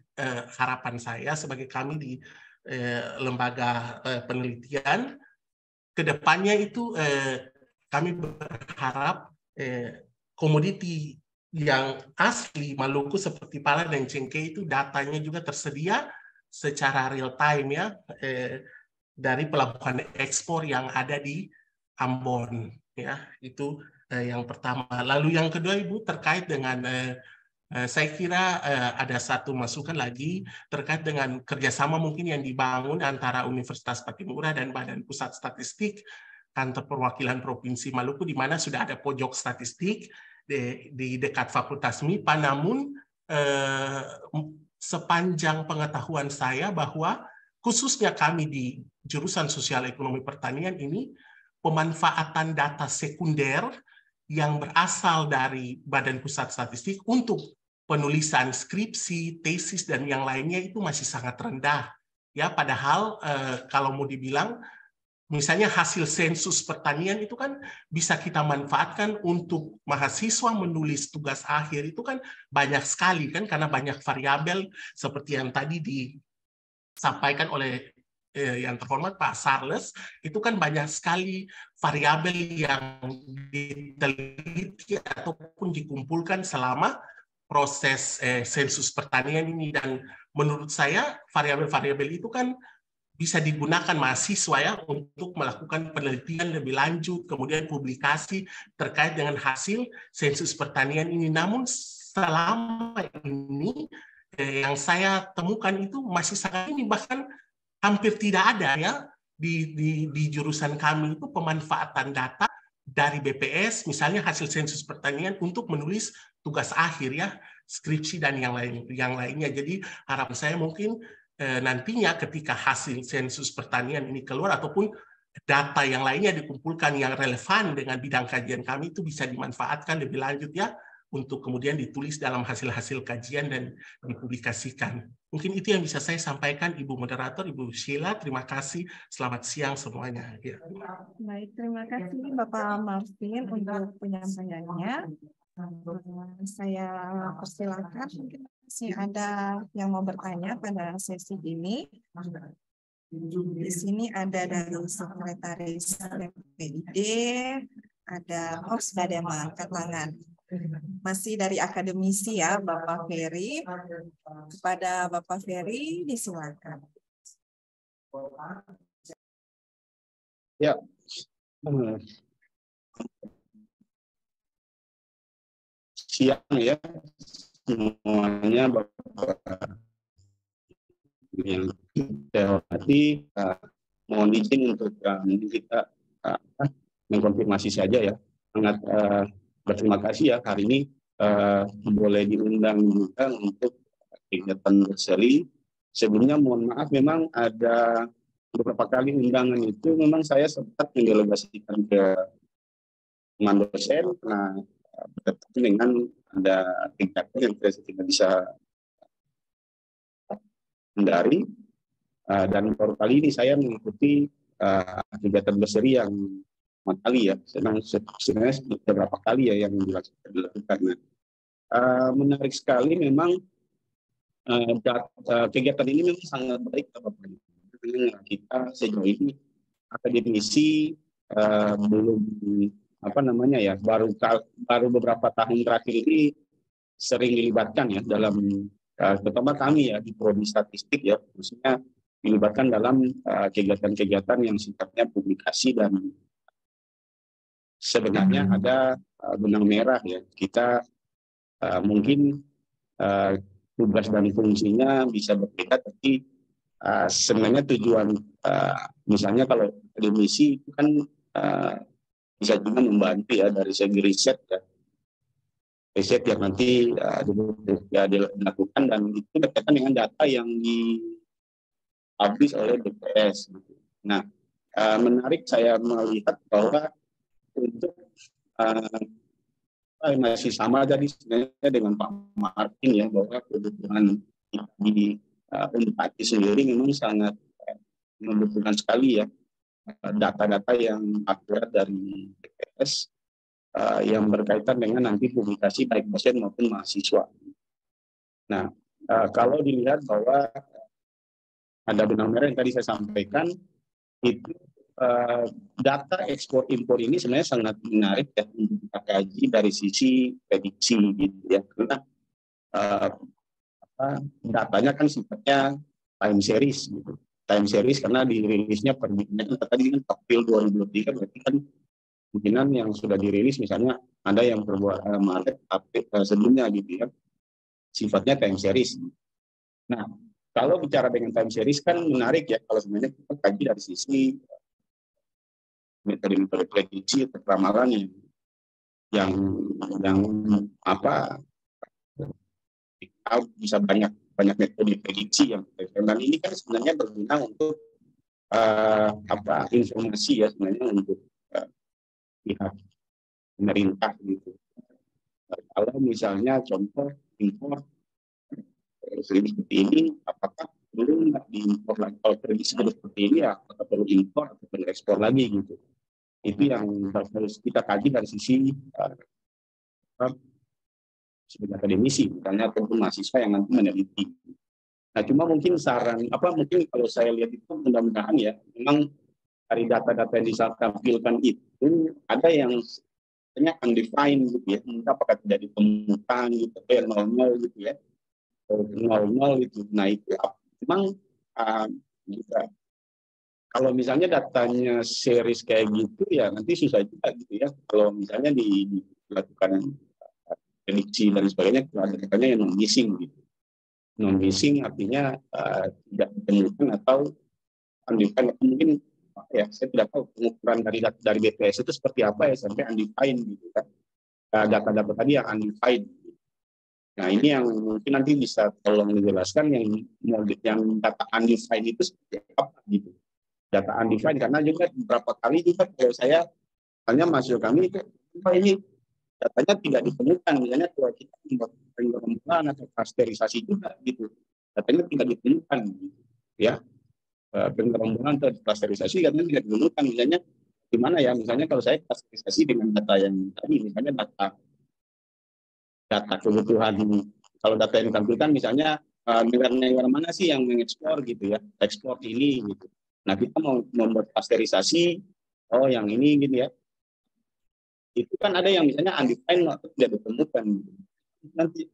[SPEAKER 8] harapan saya sebagai kami di lembaga penelitian kedepannya itu kami berharap komoditi yang asli Maluku seperti pala dan cengkeh itu datanya juga tersedia secara real time ya dari pelabuhan ekspor yang ada di Ambon ya. Itu yang pertama. Lalu yang kedua Ibu terkait dengan saya kira ada satu masukan lagi terkait dengan kerjasama mungkin yang dibangun antara Universitas Patimura dan Badan Pusat Statistik Kantor Perwakilan Provinsi Maluku, di mana sudah ada pojok statistik di dekat Fakultas MIPA. Namun sepanjang pengetahuan saya bahwa khususnya kami di jurusan Sosial Ekonomi Pertanian ini, pemanfaatan data sekunder yang berasal dari Badan Pusat Statistik untuk penulisan skripsi, tesis, dan yang lainnya itu masih sangat rendah. Ya, padahal kalau mau dibilang, misalnya hasil sensus pertanian itu kan bisa kita manfaatkan untuk mahasiswa menulis tugas akhir itu kan banyak sekali kan, karena banyak variabel seperti yang tadi disampaikan oleh yang terhormat Pak Charles, itu kan banyak sekali variabel yang diteliti ataupun dikumpulkan selama proses sensus pertanian ini. Dan menurut saya variabel-variabel itu kan bisa digunakan mahasiswa ya untuk melakukan penelitian lebih lanjut, kemudian publikasi terkait dengan hasil sensus pertanian ini. Namun selama ini yang saya temukan itu masih sangat ini, bahkan hampir tidak ada ya di jurusan kami itu pemanfaatan data dari BPS, misalnya hasil sensus pertanian untuk menulis tugas akhir ya, skripsi dan yang lainnya. Jadi harapan saya mungkin nantinya ketika hasil sensus pertanian ini keluar ataupun data yang lainnya dikumpulkan yang relevan dengan bidang kajian kami itu bisa dimanfaatkan lebih lanjut ya untuk kemudian ditulis dalam hasil-hasil kajian dan dipublikasikan. Mungkin itu yang bisa saya sampaikan, Ibu Moderator, Ibu Sheila. Terima kasih. Selamat siang semuanya. Ya.
[SPEAKER 1] Baik, terima kasih Bapak Marvin untuk penyampaiannya. Saya persilakan, mungkin masih ada yang mau bertanya pada sesi ini. Di sini ada dari Sekretaris PPID, ada Pos Badema Katlangan. Masih dari akademisi ya, Bapak Ferry. Kepada Bapak Ferry, disilakan.
[SPEAKER 3] Ya. Siang ya semuanya, Bapak yang saya hormati, mohon izin untuk kita mengkonfirmasi saja ya. Sangat berterima kasih ya hari ini boleh diundang juga untuk kegiatan berseri. Sebelumnya mohon maaf, memang ada beberapa kali undangan itu memang saya sempat mendelegasikan ke teman dosen. Nah, bertepatan dengan ada kegiatan yang saya tidak bisa hindari, dan baru kali ini saya mengikuti kegiatan berseri yang pertama kali ya. Sebenarnya beberapa kali ya yang dilakukan. Menarik sekali memang kegiatan ini memang sangat baik Bapak. Kita sejauh ini akademisi belum baru beberapa tahun terakhir ini sering dilibatkan ya dalam terutama kami ya di prodi statistik ya, khususnya dilibatkan dalam kegiatan-kegiatan yang sifatnya publikasi, dan sebenarnya ada benang merah ya. Kita mungkin tugas dan fungsinya bisa berbeda, tapi sebenarnya tujuan misalnya kalau akademisi itu kan bisa juga membantu ya dari segi riset ya.
[SPEAKER 9] riset yang nanti dilakukan, dan itu berkaitan dengan data yang dipublish oleh BPS. Nah, menarik saya melihat bahwa untuk masih sama jadi sebenarnya dengan Pak Martin ya, bahwa kebutuhan di Unpad sendiri memang sangat membutuhkan sekali ya data-data yang akurat dari BPS yang berkaitan dengan nanti publikasi baik dosen maupun mahasiswa. Nah, kalau dilihat bahwa ada benang merah yang tadi saya sampaikan, itu data ekspor impor ini sebenarnya sangat menarik ya untuk kita kaji dari sisi prediksi gitu ya, karena datanya kan sifatnya time series gitu. Time series karena dirilisnya per bulan, tadi kan April 2023 berarti kan kemungkinan yang sudah dirilis misalnya ada yang berbuat Maret April sebelumnya gitu ya, sifatnya time series. Nah, kalau bicara dengan time series kan menarik ya kalau sebenarnya kita kaji dari sisi metode prediksi atau ramalan yang apa bisa banyak metode prediksi yang, dan ini kan sebenarnya berguna untuk informasi ya sebenarnya untuk pihak pemerintah gitu. Kalau misalnya contoh impor seperti ini, apakah perlu nggak diimpor lagi? Kalau prediksi seperti ini ya apakah perlu impor atau perlu ekspor lagi gitu? Itu yang harus kita kaji dari sisi sebagai akademisi, misalnya ataupun mahasiswa yang nanti meneliti. Nah, cuma mungkin mungkin kalau saya lihat itu mudah-mudahan ya, memang dari data-data yang ditampilkan itu ada yang sebenarnya undefined gitu ya, apakah tidak ditemukan gitu, 00 gitu ya, 00 gitu. Nah itu memang juga kalau misalnya datanya series kayak gitu ya nanti susah juga gitu ya. Kalau misalnya dilakukan prediksi dan sebagainya, kalau ada katanya yang non-missing gitu. Non-missing artinya tidak ditemukan atau undefined. Mungkin ya saya tidak tahu pengukuran dari BPS itu seperti apa ya sampai undefined gitu kan. Data-data tadi yang undefined. Nah ini yang mungkin nanti bisa tolong dijelaskan yang data undefined itu seperti apa gitu. Data undefined karena juga beberapa kali juga kalau saya tanya mahasiswa kami itu ini datanya tidak ditemukan, misalnya kalau kita membuat pengembangan atau klasterisasi juga gitu, datanya tidak ditemukan gitu, ya pengembangan atau klasterisasi katanya tidak ditemukan, misalnya gimana ya, misalnya kalau saya klasterisasi dengan data yang tadi, misalnya data kebutuhan, kalau data yang ditampilkan misalnya negara-negara mana sih yang mengekspor gitu ya, ekspor ini gitu. Nah kita mau membuat klasterisasi, oh yang ini gitu ya, itu kan ada yang misalnya undefined atau tidak ditemukan. Nanti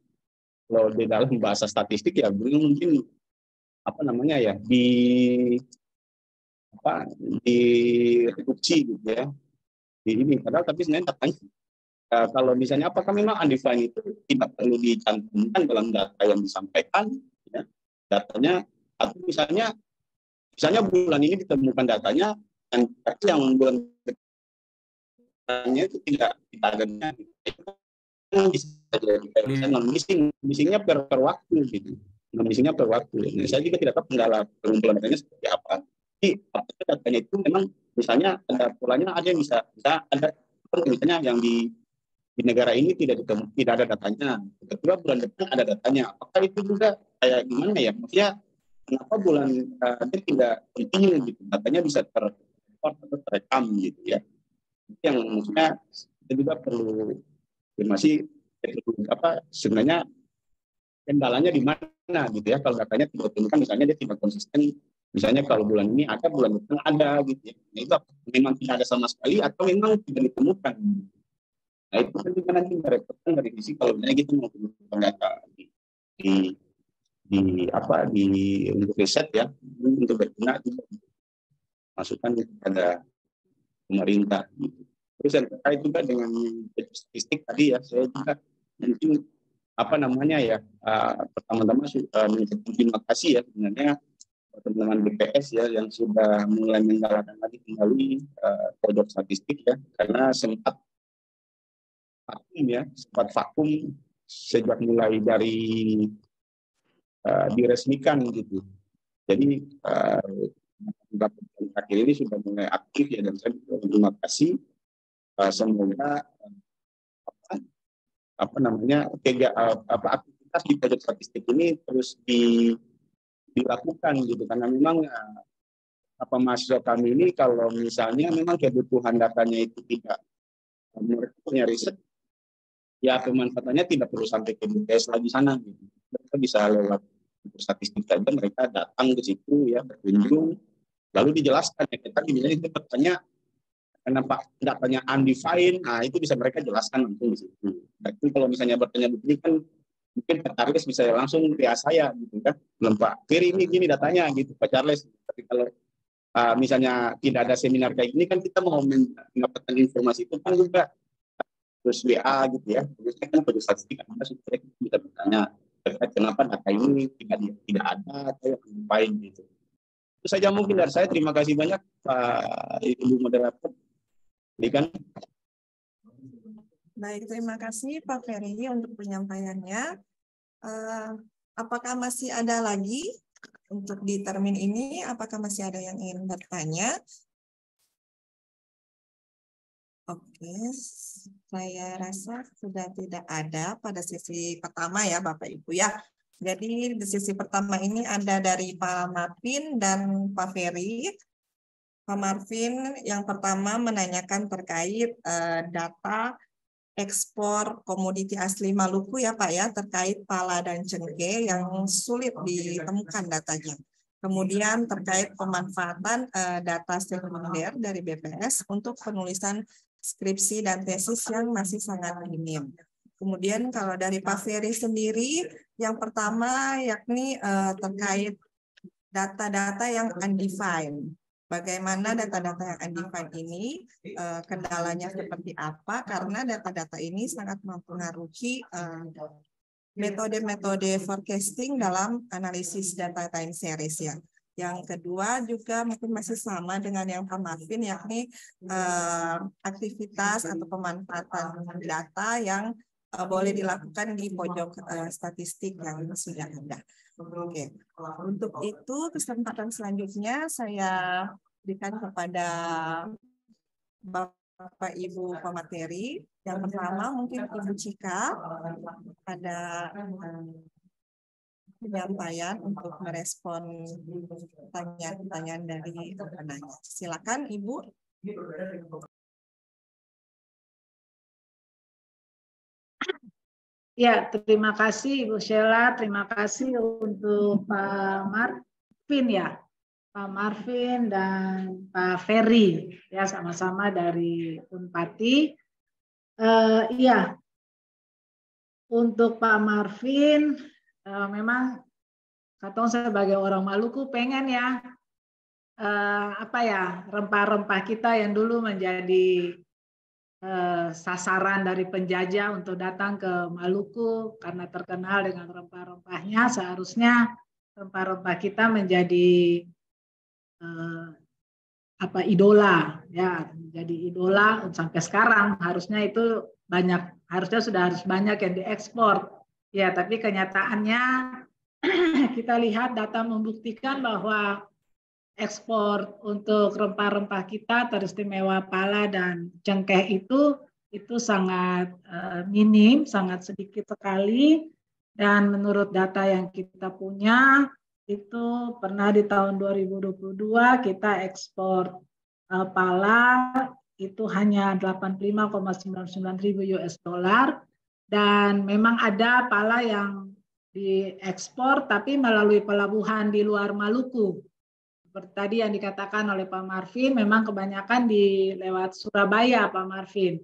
[SPEAKER 9] kalau di dalam bahasa statistik ya mungkin reduksi gitu ya. Di ini padahal tapi sebenarnya kalau misalnya apakah memang undefined itu tidak perlu dicantumkan dalam data yang disampaikan ya, datanya, atau misalnya bulan ini ditemukan datanya dan yang bulan itu tidak ada, bisa jadi non-missingnya per waktu gitu, non-missingnya per waktu. Nah, saya juga tidak tahu kendala pengumpulan datanya seperti apa. Jadi datanya itu memang misalnya ada polanya, ada yang bisa ada misalnya yang di negara ini tidak ada datanya, kedua bulan depan ada datanya. Apakah itu juga kayak gimana ya? Maksudnya kenapa bulan dia tidak continue gitu? Datanya bisa terrecord atau terekam gitu ya. Yang maksudnya kita juga perlu masih sebenarnya kendalanya di mana gitu ya, kalau datanya tidak ditemukan, misalnya dia tidak konsisten, misalnya kalau bulan ini ada, bulan depan ada gitu ya. Nah, itu memang tidak ada sama sekali atau memang tidak ditemukan. Nah itu kan juga nanti merepotkan dari sisi kalau misalnya kita mau mengumpulkan data untuk riset ya, untuk berguna masukan kepada pemerintah gitu. Terus yang terkait juga dengan statistik tadi ya, saya juga mungkin pertama-tama mengucapkan terima kasih ya sebenarnya teman-teman BPS ya yang sudah mulai menggalakkan lagi kembali produk statistik ya, karena sempat vakum ya, sempat vakum sejak mulai dari diresmikan gitu. Jadi beberapa bulan terakhir ini sudah mulai aktif ya, dan saya terima kasih. Semoga aktivitas di pojok statistik ini terus dilakukan gitu, karena memang mahasiswa kami ini kalau misalnya memang kebutuhan datanya itu tidak, mereka punya riset ya, pemanfaatannya tidak perlu sampai ke BPS lagi sana gitu. Mereka bisa lewat statistik saja, mereka datang ke situ ya, berkunjung, lalu dijelaskan ya, kita biasanya itu bertanya kenapa datanya undefined, nah itu bisa mereka jelaskan langsung di situ. Tapi kalau misalnya bertanya begini kan mungkin Pak Charles bisa langsung via saya gitu kan, belum Pak Ferry ini gini datanya gitu Pak Charles. Tapi kalau misalnya tidak ada seminar kayak gini kan kita mau mendapatkan informasi itu kan juga terus WA gitu ya. Terusnya kan pada statistik ada supaya kita bisa bertanya terkait kenapa data ini tidak ada atau yang lain gitu. Itu saja mungkin dari saya. Terima kasih banyak Pak Ibu Moderator. Dikan.
[SPEAKER 1] Baik, terima kasih Pak Ferry untuk penyampaiannya. Apakah masih ada lagi untuk di termin ini? Apakah masih ada yang ingin bertanya? Oke, saya rasa sudah tidak ada pada sesi pertama ya Bapak Ibu ya. Jadi di sesi pertama ini ada dari Pak Marvin dan Pak Ferry. Pak Marvin yang pertama menanyakan terkait data ekspor komoditi asli Maluku ya Pak ya, terkait pala dan cengkeh yang sulit ditemukan datanya. Kemudian terkait pemanfaatan data sekunder dari BPS untuk penulisan skripsi dan tesis yang masih sangat minim. Kemudian kalau dari Pak Ferry sendiri, yang pertama yakni terkait data-data yang undefined. Bagaimana data-data yang undefined ini, kendalanya seperti apa, karena data-data ini sangat mempengaruhi metode-metode forecasting dalam analisis data time series ya. Yang kedua juga mungkin masih sama dengan yang Pak Marvin, yakni aktivitas atau pemanfaatan data yang boleh dilakukan di pojok statistik yang sudah ada. Oke, untuk itu kesempatan selanjutnya saya berikan kepada Bapak Ibu pemateri. Yang pertama mungkin Ibu Cika ada penyampaian untuk merespon pertanyaan-pertanyaan dari penanya. Silakan Ibu.
[SPEAKER 4] Ya, terima kasih Ibu Sheila, terima kasih untuk Pak Marvin ya, Pak Marvin dan Pak Ferry ya, sama-sama dari Unpati. Iya, untuk Pak Marvin memang Katong sebagai orang Maluku pengen ya rempah-rempah kita yang dulu menjadi sasaran dari penjajah untuk datang ke Maluku karena terkenal dengan rempah-rempahnya, seharusnya rempah-rempah kita menjadi idola ya, menjadi idola sampai sekarang. Harusnya itu harus banyak yang diekspor ya, tapi kenyataannya kita lihat data membuktikan bahwa ekspor untuk rempah-rempah kita teristimewa pala dan cengkeh itu sangat minim, sangat sedikit sekali. Dan menurut data yang kita punya itu pernah di tahun 2022 kita ekspor pala itu hanya 85,99 ribu US dollar, dan memang ada pala yang diekspor tapi melalui pelabuhan di luar Maluku. Seperti tadi yang dikatakan oleh Pak Marvin, memang kebanyakan lewat Surabaya, Pak Marvin.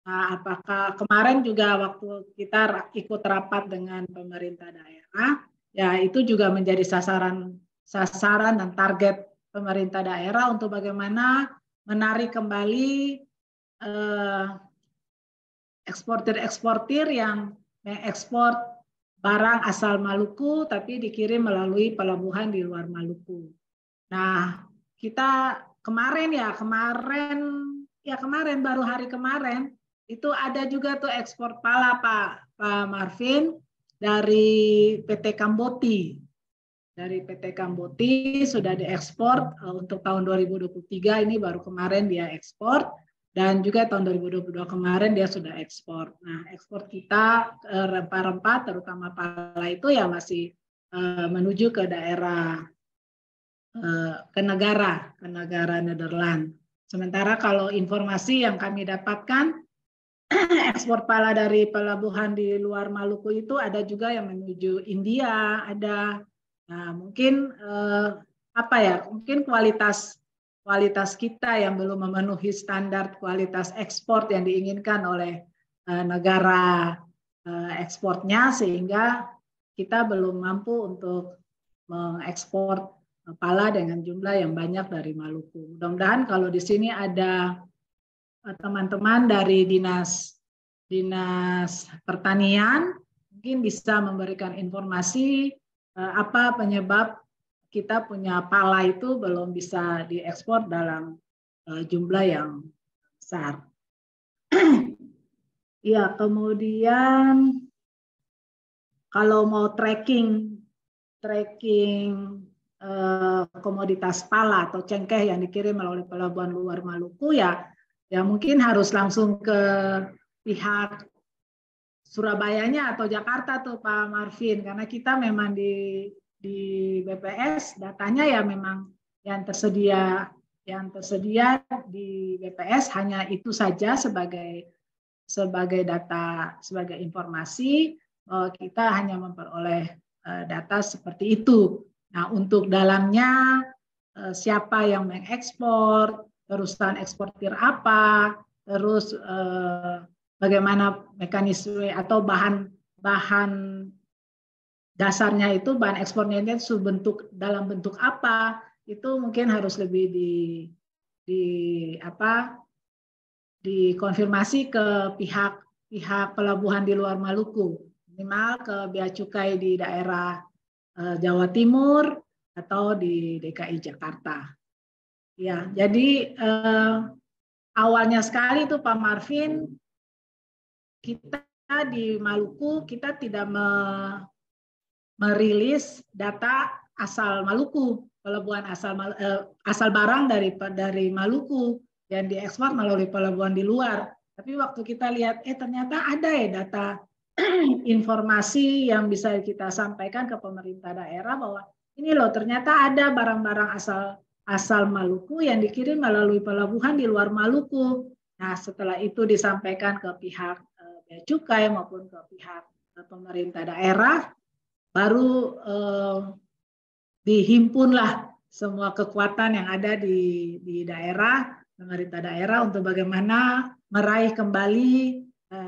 [SPEAKER 4] Nah, apakah kemarin juga waktu kita ikut rapat dengan pemerintah daerah, ya itu juga menjadi sasaran dan target pemerintah daerah untuk bagaimana menarik kembali eksportir yang mengekspor barang asal Maluku tapi dikirim melalui pelabuhan di luar Maluku. Nah, kita kemarin baru hari kemarin Itu ada juga tuh ekspor pala Pak Marvin dari PT Kamboti. Dari PT Kamboti sudah diekspor untuk tahun 2023 ini baru kemarin dia ekspor, dan juga tahun 2022 kemarin dia sudah ekspor. Nah, ekspor kita rempah-rempah terutama pala itu ya masih menuju ke daerah ke negara Nederland. Sementara kalau informasi yang kami dapatkan, ekspor pala dari pelabuhan di luar Maluku itu ada juga yang menuju India, ada. Nah, mungkin mungkin kualitas kita yang belum memenuhi standar kualitas ekspor yang diinginkan oleh negara ekspornya, sehingga kita belum mampu untuk mengekspor pala dengan jumlah yang banyak dari Maluku. Mudah-mudahan kalau di sini ada teman-teman dari dinas pertanian mungkin bisa memberikan informasi apa penyebab kita punya pala itu belum bisa diekspor dalam jumlah yang besar. Ya, kemudian kalau mau tracking komoditas pala atau cengkeh yang dikirim melalui pelabuhan luar Maluku, ya mungkin harus langsung ke pihak Surabayanya atau Jakarta tuh Pak Marvin, karena kita memang di BPS datanya ya memang yang tersedia di BPS hanya itu saja sebagai data, sebagai informasi. Kita hanya memperoleh data seperti itu. Nah, untuk dalamnya siapa yang mengekspor, perusahaan eksportir apa, terus bagaimana mekanisme atau bahan dasarnya itu, bahan ekspornya itu dalam bentuk apa, itu mungkin harus lebih dikonfirmasi ke pihak pelabuhan di luar Maluku, minimal ke Bea Cukai di daerah Jawa Timur atau di DKI Jakarta. Ya, jadi awalnya sekali itu Pak Marvin, kita di Maluku kita tidak merilis data asal Maluku, pelabuhan asal barang dari Maluku yang diekspor melalui pelabuhan di luar. Tapi waktu kita lihat, ternyata ada ya data informasi yang bisa kita sampaikan ke pemerintah daerah bahwa ini loh ternyata ada barang-barang asal Maluku yang dikirim melalui pelabuhan di luar Maluku. Nah, setelah itu disampaikan ke pihak Bea Cukai maupun ke pihak pemerintah daerah, baru dihimpunlah semua kekuatan yang ada di daerah, pemerintah daerah, untuk bagaimana meraih kembali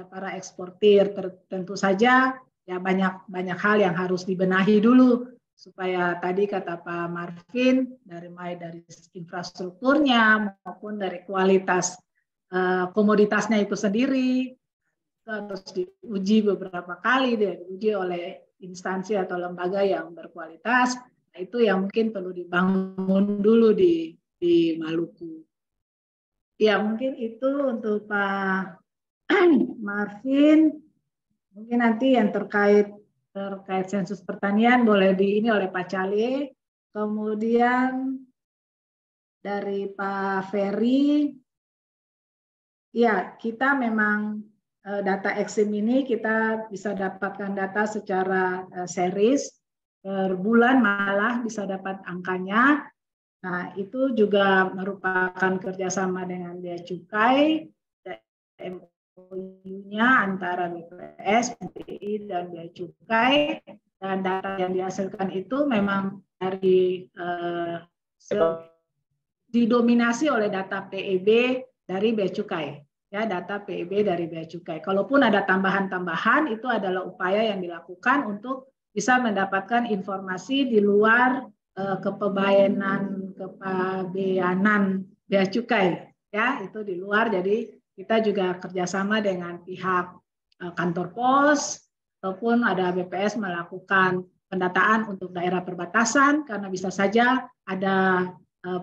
[SPEAKER 4] para eksportir. Tentu saja ya banyak hal yang harus dibenahi dulu supaya tadi kata Pak Marvin, dari infrastrukturnya maupun dari kualitas komoditasnya itu sendiri harus diuji beberapa kali, diuji oleh instansi atau lembaga yang berkualitas. Nah, itu yang mungkin perlu dibangun dulu di Maluku. Ya, mungkin itu untuk Pak Marvin. Mungkin nanti yang terkait sensus pertanian boleh ini oleh Pak Cale. Kemudian dari Pak Ferry, ya kita memang data Exim ini kita bisa dapatkan data secara series, per bulan malah bisa dapat angkanya. Nah, itu juga merupakan kerjasama dengan Bea Cukai, MOU-nya antara BPS, PTI, dan Bea Cukai, dan data yang dihasilkan itu memang didominasi oleh data PEB dari Bea Cukai. Ya, data PEB dari Bea Cukai. Kalaupun ada tambahan-tambahan, itu adalah upaya yang dilakukan untuk bisa mendapatkan informasi di luar kepabeanan Bea Cukai. Ya, itu di luar. Jadi kita juga kerjasama dengan pihak kantor pos, ataupun ada BPS melakukan pendataan untuk daerah perbatasan, karena bisa saja ada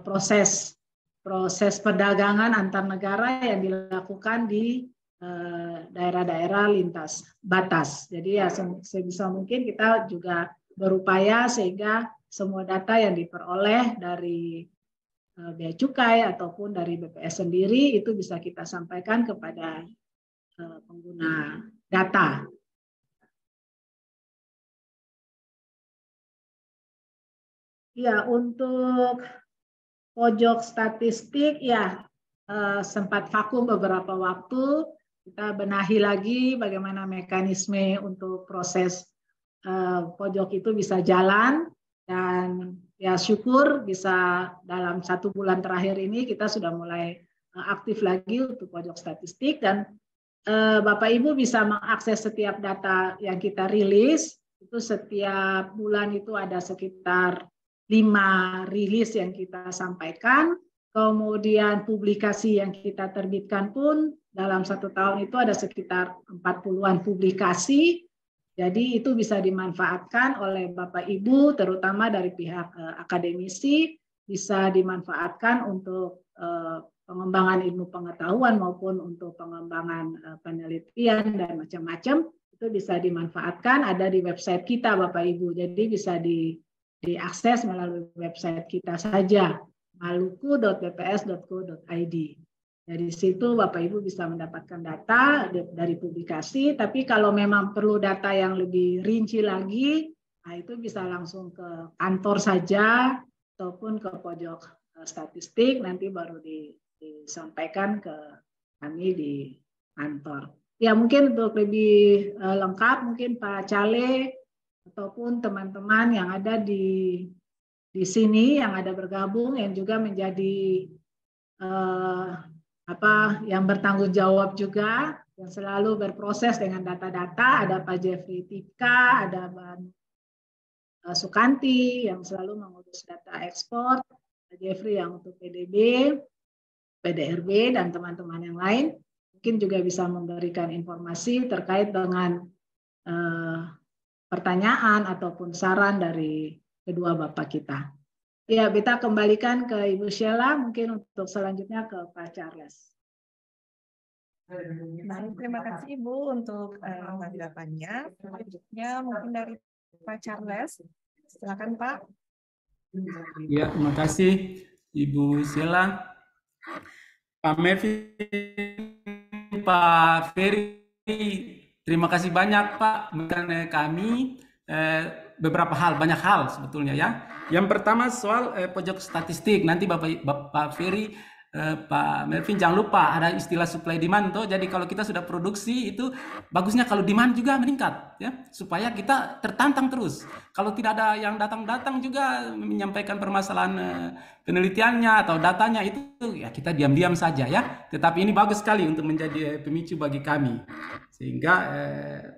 [SPEAKER 4] proses perdagangan antar negara yang dilakukan di daerah-daerah lintas batas. Jadi ya sebisa mungkin kita juga berupaya sehingga semua data yang diperoleh dari Bea Cukai ataupun dari BPS sendiri itu bisa kita sampaikan kepada pengguna data. Ya, untuk pojok statistik ya sempat vakum beberapa waktu. Kita benahi lagi bagaimana mekanisme untuk proses pojok itu bisa jalan, dan ya syukur bisa dalam 1 bulan terakhir ini kita sudah mulai aktif lagi untuk pojok statistik, dan Bapak Ibu bisa mengakses setiap data yang kita rilis. Itu setiap bulan itu ada sekitar 5 rilis yang kita sampaikan. Kemudian publikasi yang kita terbitkan pun dalam 1 tahun itu ada sekitar 40-an publikasi. Jadi itu bisa dimanfaatkan oleh Bapak Ibu, terutama dari pihak akademisi, bisa dimanfaatkan untuk pengembangan ilmu pengetahuan maupun untuk pengembangan penelitian dan macam-macam. Itu bisa dimanfaatkan, ada di website kita Bapak Ibu. Jadi bisa diakses melalui website kita saja, maluku.bps.go.id. Dari situ Bapak Ibu bisa mendapatkan data dari publikasi, tapi kalau memang perlu data yang lebih rinci lagi, nah itu bisa langsung ke kantor saja ataupun ke pojok statistik, nanti baru disampaikan ke kami di kantor. Ya mungkin untuk lebih lengkap mungkin Pak Cale ataupun teman-teman yang ada di sini yang ada bergabung yang juga menjadi yang bertanggung jawab juga, yang selalu berproses dengan data-data. Ada Pak Jeffrey Tika, ada Mbak Sukanti yang selalu mengurus data ekspor, Pak Jeffrey yang untuk PDB, PDRB, dan teman-teman yang lain. Mungkin juga bisa memberikan informasi terkait dengan pertanyaan ataupun saran dari kedua Bapak kita. Ya, kita kembalikan ke Ibu Sheila, mungkin untuk selanjutnya ke Pak Charles.
[SPEAKER 1] Baik, terima kasih Ibu untuk tanggapannya. Selanjutnya mungkin dari Pak Charles. Silakan Pak.
[SPEAKER 6] Ya, terima kasih Ibu Sheila. Pak Melvin, Pak Ferry, terima kasih banyak Pak. Kami beberapa hal, banyak hal sebetulnya ya. Yang pertama soal pojok statistik. Nanti Bapak Ferry, Pak Melvin jangan lupa ada istilah supply demand toh. Jadi kalau kita sudah produksi itu bagusnya kalau demand juga meningkat ya, supaya kita tertantang terus. Kalau tidak ada yang datang-datang juga menyampaikan permasalahan penelitiannya atau datanya, itu ya kita diam-diam saja ya. Tetapi ini bagus sekali untuk menjadi pemicu bagi kami sehingga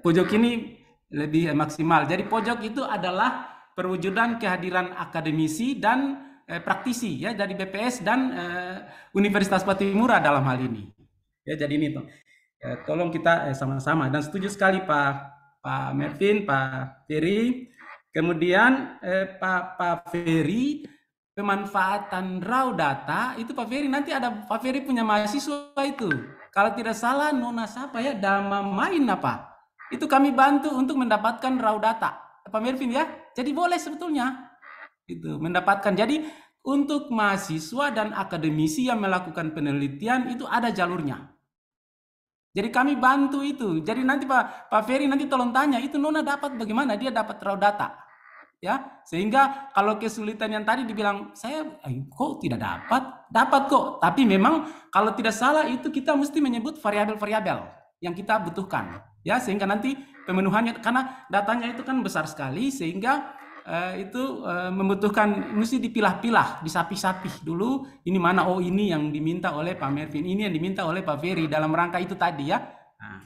[SPEAKER 6] pojok ini lebih maksimal. Jadi pojok itu adalah perwujudan kehadiran akademisi dan praktisi ya dari BPS dan Universitas Patimura dalam hal ini. Ya, jadi ini tolong kita sama-sama, dan setuju sekali Pak Melvin, Pak Ferry. Kemudian Pak Ferry, pemanfaatan raw data itu Pak Ferry, nanti ada Pak Ferry punya mahasiswa itu. Kalau tidak salah Nona siapa ya, Dama Main apa? Itu kami bantu untuk mendapatkan raw data, Pak Melvin ya. Jadi boleh sebetulnya itu mendapatkan. Jadi untuk mahasiswa dan akademisi yang melakukan penelitian itu ada jalurnya. Jadi kami bantu itu. Jadi nanti Pak Ferry nanti tolong tanya itu Nona dapat bagaimana dia dapat raw data. Ya, sehingga kalau kesulitan yang tadi dibilang saya kok tidak dapat kok. Tapi memang kalau tidak salah itu kita mesti menyebut variabel-variabel yang kita butuhkan. Ya, sehingga nanti pemenuhannya, karena datanya itu kan besar sekali, sehingga itu membutuhkan mesti dipilah-pilah, disapih-sapih dulu. Ini mana, oh ini yang diminta oleh Pak Melvin, ini yang diminta oleh Pak Ferry dalam rangka itu tadi ya. Nah,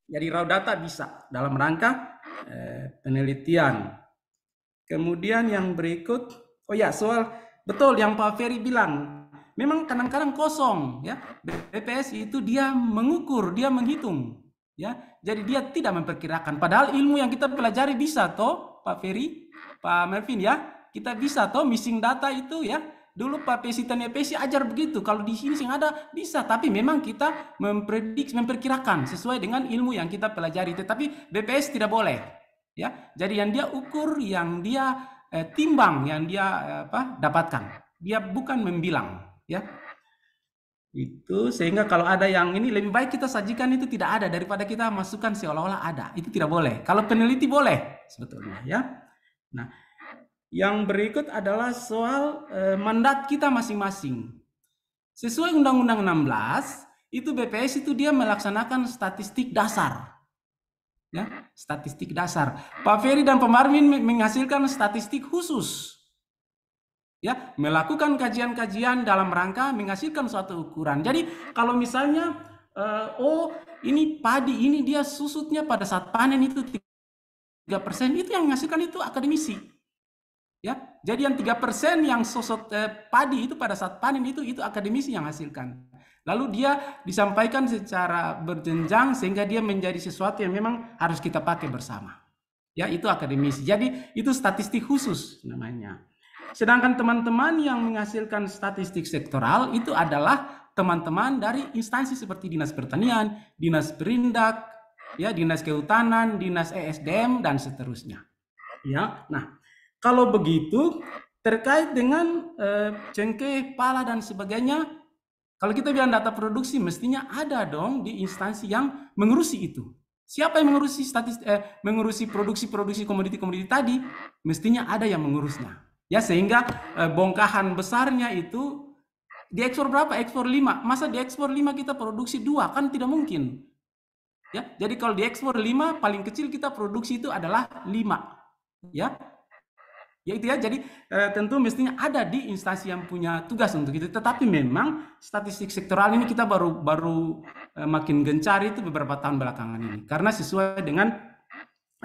[SPEAKER 6] jadi raw data bisa dalam rangka penelitian. Kemudian yang berikut, oh ya soal betul yang Pak Ferry bilang, memang kadang-kadang kosong ya. BPS itu dia mengukur, dia menghitung. Ya, jadi dia tidak memperkirakan. Padahal ilmu yang kita pelajari bisa toh, Pak Ferry, Pak Melvin ya, kita bisa toh missing data itu ya. Dulu Pak Pesi dan Pesi ajar begitu. Kalau di sini yang ada bisa, tapi memang kita memperkirakan sesuai dengan ilmu yang kita pelajari. Tetapi BPS tidak boleh. Ya, jadi yang dia ukur, yang dia timbang, yang dia dapatkan. Dia bukan membilang. Ya, itu sehingga kalau ada yang ini lebih baik kita sajikan itu tidak ada daripada kita masukkan seolah-olah ada. Itu tidak boleh. Kalau peneliti boleh sebetulnya. Ya, nah. Yang berikut adalah soal mandat kita masing-masing. Sesuai Undang-Undang 16, itu BPS itu dia melaksanakan statistik dasar. Ya, statistik dasar. Pak Ferry dan Pak Marvin menghasilkan statistik khusus. Ya, melakukan kajian-kajian dalam rangka menghasilkan suatu ukuran. Jadi kalau misalnya ini padi ini dia susutnya pada saat panen itu 3%, itu yang menghasilkan itu akademisi. Ya, jadi yang 3% yang sosot padi itu pada saat panen itu akademisi yang hasilkan. Lalu dia disampaikan secara berjenjang sehingga dia menjadi sesuatu yang memang harus kita pakai bersama. Ya, itu akademisi. Jadi itu statistik khusus namanya. Sedangkan teman-teman yang menghasilkan statistik sektoral itu adalah teman-teman dari instansi seperti Dinas Pertanian, Dinas Perindak, ya, Dinas Kehutanan, Dinas ESDM dan seterusnya. Ya, nah. Kalau begitu, terkait dengan cengkeh, pala, dan sebagainya, kalau kita bilang data produksi, mestinya ada dong di instansi yang mengurusi itu. Siapa yang mengurusi mengurusi produksi komoditi-komoditi tadi? Mestinya ada yang mengurusnya. Ya, sehingga bongkahan besarnya itu diekspor berapa? Ekspor 5. Masa diekspor 5 kita produksi 2? Kan tidak mungkin. Ya, jadi kalau diekspor 5, paling kecil kita produksi itu adalah 5. Ya. Ya itu ya, jadi tentu mestinya ada di instansi yang punya tugas untuk itu. Tetapi memang statistik sektoral ini kita baru makin gencar itu beberapa tahun belakangan ini. Karena sesuai dengan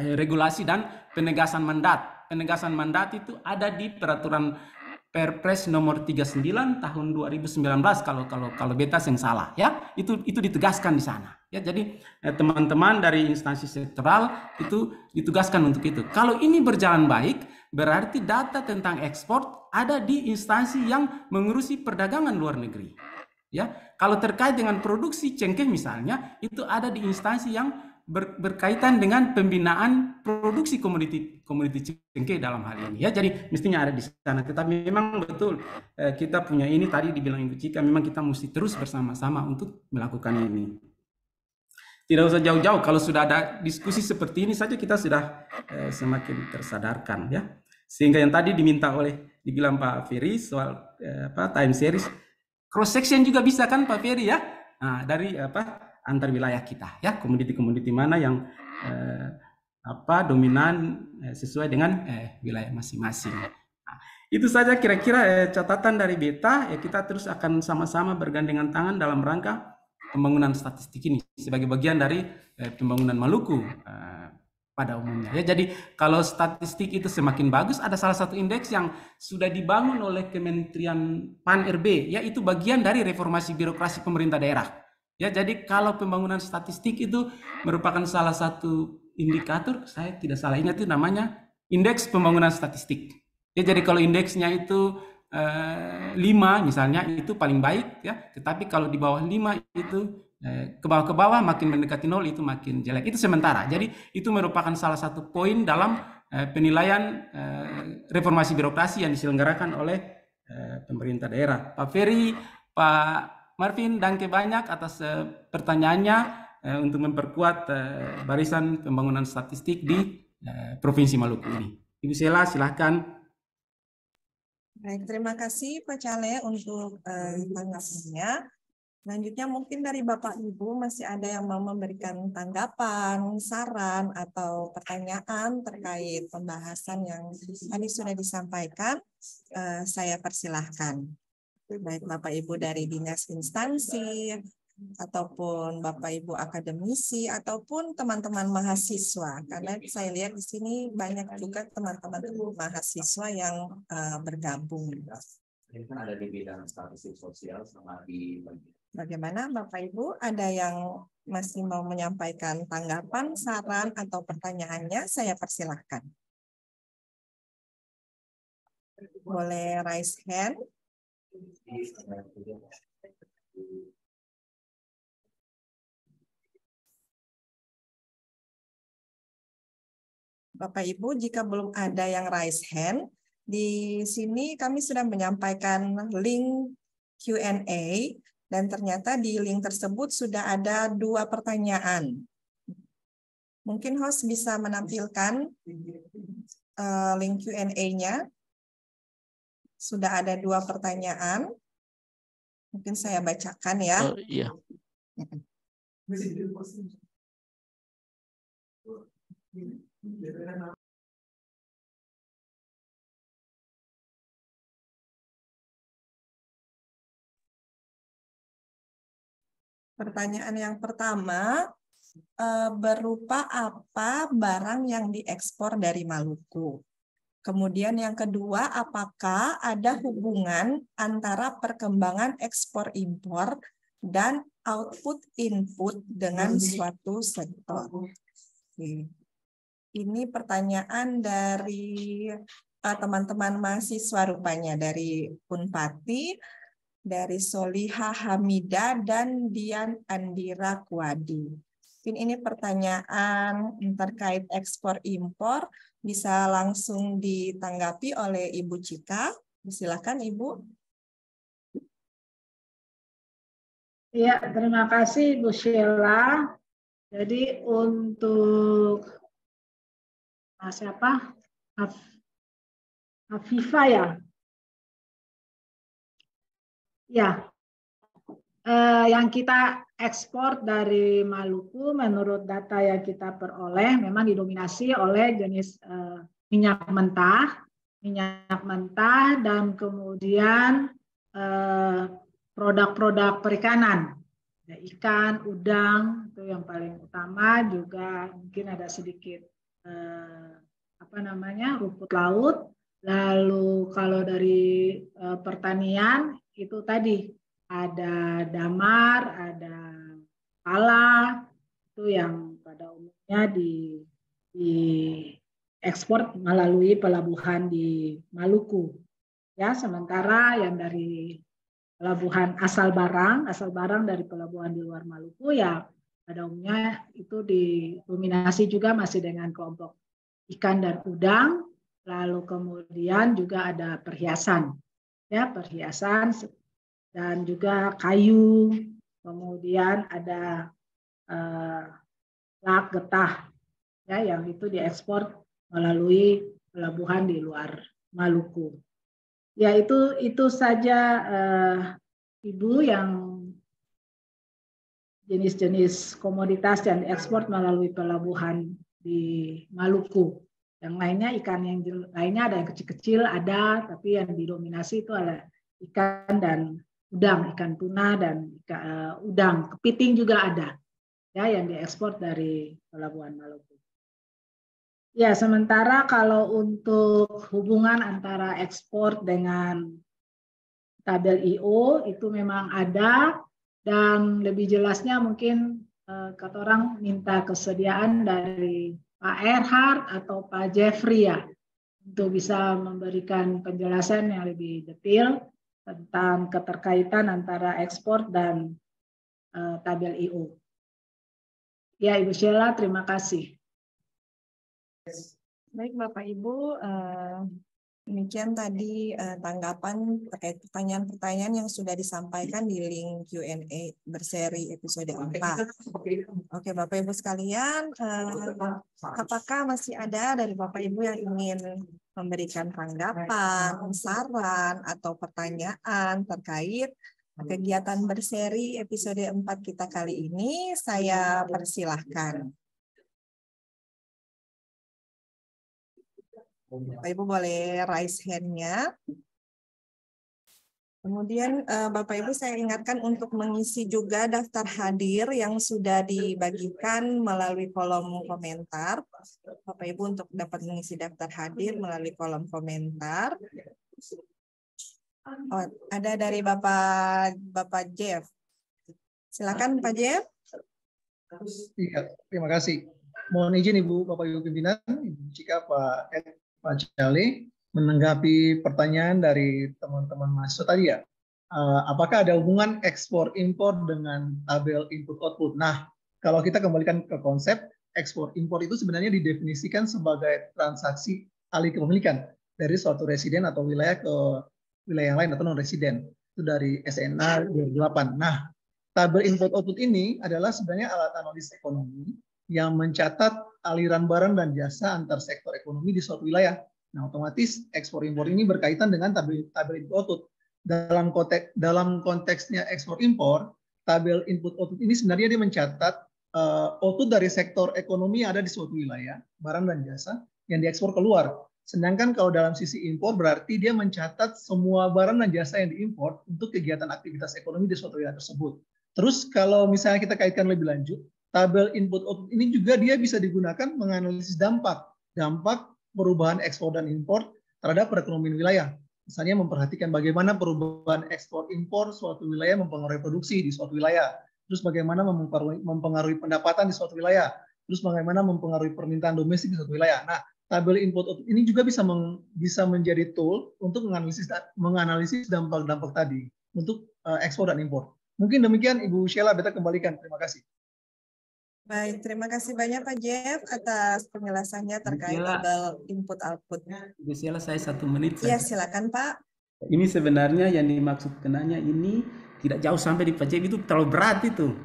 [SPEAKER 6] regulasi dan penegasan mandat. Penegasan mandat itu ada di peraturan Perpres nomor 39 tahun 2019 kalau beta yang salah ya. Itu ditegaskan di sana. Ya, jadi teman-teman dari instansi sektoral itu ditugaskan untuk itu. Kalau ini berjalan baik, berarti data tentang ekspor ada di instansi yang mengurusi perdagangan luar negeri. Ya, kalau terkait dengan produksi cengkeh misalnya, itu ada di instansi yang berkaitan dengan pembinaan produksi komoditi cengkeh dalam hal ini. Ya, jadi mestinya ada di sana. Tetapi memang betul kita punya ini tadi dibilang Ibu Cika, memang kita mesti terus bersama-sama untuk melakukan ini. Tidak usah jauh-jauh, kalau sudah ada diskusi seperti ini saja kita sudah semakin tersadarkan ya. Sehingga yang tadi dibilang Pak Ferry soal time series, cross section juga bisa kan Pak Ferry ya. Nah, dari antar wilayah kita ya, komoditi-komoditi mana yang dominan sesuai dengan wilayah masing-masing. Nah, itu saja kira-kira catatan dari beta. Kita terus akan sama-sama bergandengan tangan dalam rangka pembangunan statistik ini sebagai bagian dari pembangunan Maluku pada umumnya. Ya, jadi kalau statistik itu semakin bagus, ada salah satu indeks yang sudah dibangun oleh Kementerian PAN-RB, yaitu bagian dari reformasi birokrasi pemerintah daerah. Ya, jadi kalau pembangunan statistik itu merupakan salah satu indikator, saya tidak salah ingat itu namanya indeks pembangunan statistik. Ya, jadi kalau indeksnya itu 5 misalnya itu paling baik ya, tetapi kalau di bawah 5 itu ke bawah makin mendekati 0 itu makin jelek. Itu sementara. Jadi itu merupakan salah satu poin dalam penilaian reformasi birokrasi yang diselenggarakan oleh pemerintah daerah. Pak Ferry, Pak Marvin, danke banyak atas pertanyaannya untuk memperkuat barisan pembangunan statistik di Provinsi Maluku ini. Ibu Sela, silakan.
[SPEAKER 1] Baik, terima kasih Pak Cale untuk tanggapannya. Selanjutnya mungkin dari Bapak Ibu masih ada yang mau memberikan tanggapan, saran, atau pertanyaan terkait pembahasan yang tadi sudah disampaikan. Saya persilahkan. Baik Bapak Ibu dari dinas instansi, ataupun Bapak Ibu akademisi, ataupun teman-teman mahasiswa. Karena saya lihat di sini banyak juga teman-teman mahasiswa yang bergabung.
[SPEAKER 10] Ini kan ada di bidang statistik sosial sama di
[SPEAKER 1] Bagaimana Bapak Ibu? Ada yang masih mau menyampaikan tanggapan, saran, atau pertanyaannya? Saya persilahkan. Boleh raise hand. Bapak Ibu, jika belum ada yang raise hand, di sini kami sudah menyampaikan link Q&A dan ternyata di link tersebut sudah ada 2 pertanyaan. Mungkin host bisa menampilkan link Q&A-nya. Sudah ada 2 pertanyaan. Mungkin saya bacakan ya.
[SPEAKER 7] Iya.
[SPEAKER 1] Pertanyaan yang pertama, berupa apa barang yang diekspor dari Maluku? Kemudian yang kedua, apakah ada hubungan antara perkembangan ekspor impor dan output input dengan suatu sektor? Ini pertanyaan dari teman-teman mahasiswa rupanya dari Unpati, dari Soliha Hamida dan Dian Andira Kuadi. Mungkin ini pertanyaan terkait ekspor impor bisa langsung ditanggapi oleh Ibu Cika. Silakan Ibu.
[SPEAKER 4] Ya, terima kasih Bu Sheila. Jadi untuk siapa? Afifah ya. Ya, yang kita ekspor dari Maluku menurut data yang kita peroleh memang didominasi oleh jenis minyak mentah dan kemudian produk-produk perikanan, ada ikan, udang itu yang paling utama, juga mungkin ada sedikit rumput laut. Lalu kalau dari pertanian itu tadi ada damar, ada pala, itu yang pada umumnya diekspor melalui pelabuhan di Maluku. Ya, sementara yang dari pelabuhan asal barang dari pelabuhan di luar Maluku ya pada umumnya itu didominasi juga masih dengan kelompok ikan dan udang, lalu kemudian juga ada perhiasan. Ya, perhiasan dan juga kayu, kemudian ada lak getah ya yang itu diekspor melalui pelabuhan di luar Maluku. Ya, itu saja Ibu yang jenis-jenis komoditas yang diekspor melalui pelabuhan di Maluku. Yang lainnya ikan yang lainnya ada yang kecil-kecil ada, tapi yang didominasi itu adalah ikan dan udang, ikan tuna dan udang, kepiting juga ada ya yang diekspor dari pelabuhan Maluku. Ya, sementara kalau untuk hubungan antara ekspor dengan tabel IO itu memang ada, dan lebih jelasnya mungkin kata orang minta kesediaan dari Pak Erhard atau Pak Jeffrey ya untuk bisa memberikan penjelasan yang lebih detail tentang keterkaitan antara ekspor dan tabel IO. Ya, Ibu Sheila, terima kasih.
[SPEAKER 1] Baik Bapak Ibu, demikian tadi tanggapan terkait pertanyaan-pertanyaan yang sudah disampaikan di link Q&A berseri episode 4. Oke Bapak Ibu sekalian, apakah masih ada dari Bapak Ibu yang ingin memberikan tanggapan, saran, atau pertanyaan terkait kegiatan berseri episode 4 kita kali ini? Saya persilahkan. Bapak Ibu boleh raise hand-nya. Kemudian Bapak Ibu saya ingatkan untuk mengisi juga daftar hadir yang sudah dibagikan melalui kolom komentar. Bapak Ibu untuk dapat mengisi daftar hadir melalui kolom komentar. Oh, ada dari Bapak Jeff. Silakan Pak Jeff.
[SPEAKER 11] Iya, terima kasih. Mohon izin Ibu, Bapak Ibu pimpinan, Ibu Cika, Pak Jali, menanggapi pertanyaan dari teman-teman mahasiswa tadi ya. apakah ada hubungan ekspor impor dengan tabel input output. Nah, kalau kita kembalikan ke konsep, ekspor impor itu sebenarnya didefinisikan sebagai transaksi alih kepemilikan dari suatu residen atau wilayah ke wilayah yang lain atau non residen. Itu dari SNA 2008. Nah, tabel input output ini adalah sebenarnya alat analisis ekonomi yang mencatat aliran barang dan jasa antar sektor ekonomi di suatu wilayah. Nah, otomatis ekspor impor ini berkaitan dengan tabel input output. Dalam konteksnya ekspor impor, tabel input output ini sebenarnya dia mencatat output dari sektor ekonomi yang ada di suatu wilayah, barang dan jasa yang diekspor keluar. Sedangkan kalau dalam sisi impor berarti dia mencatat semua barang dan jasa yang diimpor untuk kegiatan aktivitas ekonomi di suatu wilayah tersebut. Terus kalau misalnya kita kaitkan lebih lanjut, tabel input output ini juga dia bisa digunakan menganalisis dampak perubahan ekspor dan impor terhadap perekonomian wilayah. Misalnya memperhatikan bagaimana perubahan ekspor impor suatu wilayah mempengaruhi produksi di suatu wilayah, terus bagaimana mempengaruhi pendapatan di suatu wilayah, terus bagaimana mempengaruhi permintaan domestik di suatu wilayah. Nah, tabel input output ini juga bisa menjadi tool untuk menganalisis dampak-dampak tadi untuk ekspor dan impor. Mungkin demikian Ibu Sheila, beta kembalikan. Terima kasih.
[SPEAKER 1] Baik, terima kasih banyak Pak Jeff atas penjelasannya terkait tabel input output.
[SPEAKER 6] Ibu Sheila, saya 1 menit
[SPEAKER 1] Iya,
[SPEAKER 6] saja.
[SPEAKER 1] silakan Pak.
[SPEAKER 6] Ini sebenarnya yang dimaksud kenanya ini tidak jauh sampai di Pak Jeff, itu terlalu berat itu.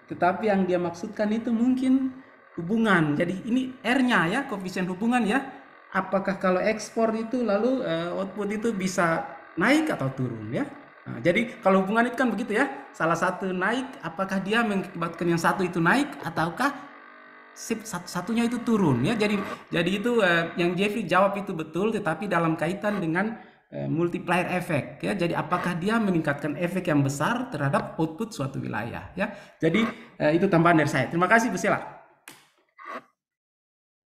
[SPEAKER 6] Tetapi yang dia maksudkan itu mungkin hubungan. Jadi ini R-nya ya, koefisien hubungan ya. Apakah kalau ekspor itu lalu output itu bisa naik atau turun ya. Nah, jadi kalau hubungan itu kan begitu ya, salah satu naik, apakah dia mengakibatkan yang satu itu naik ataukah satunya itu turun ya. Jadi itu yang Jeffrey jawab itu betul, tetapi dalam kaitan dengan multiplier efek ya. Jadi apakah dia meningkatkan efek yang besar terhadap output suatu wilayah ya. Jadi itu tambahan dari saya. Terima kasih Bu Sheila.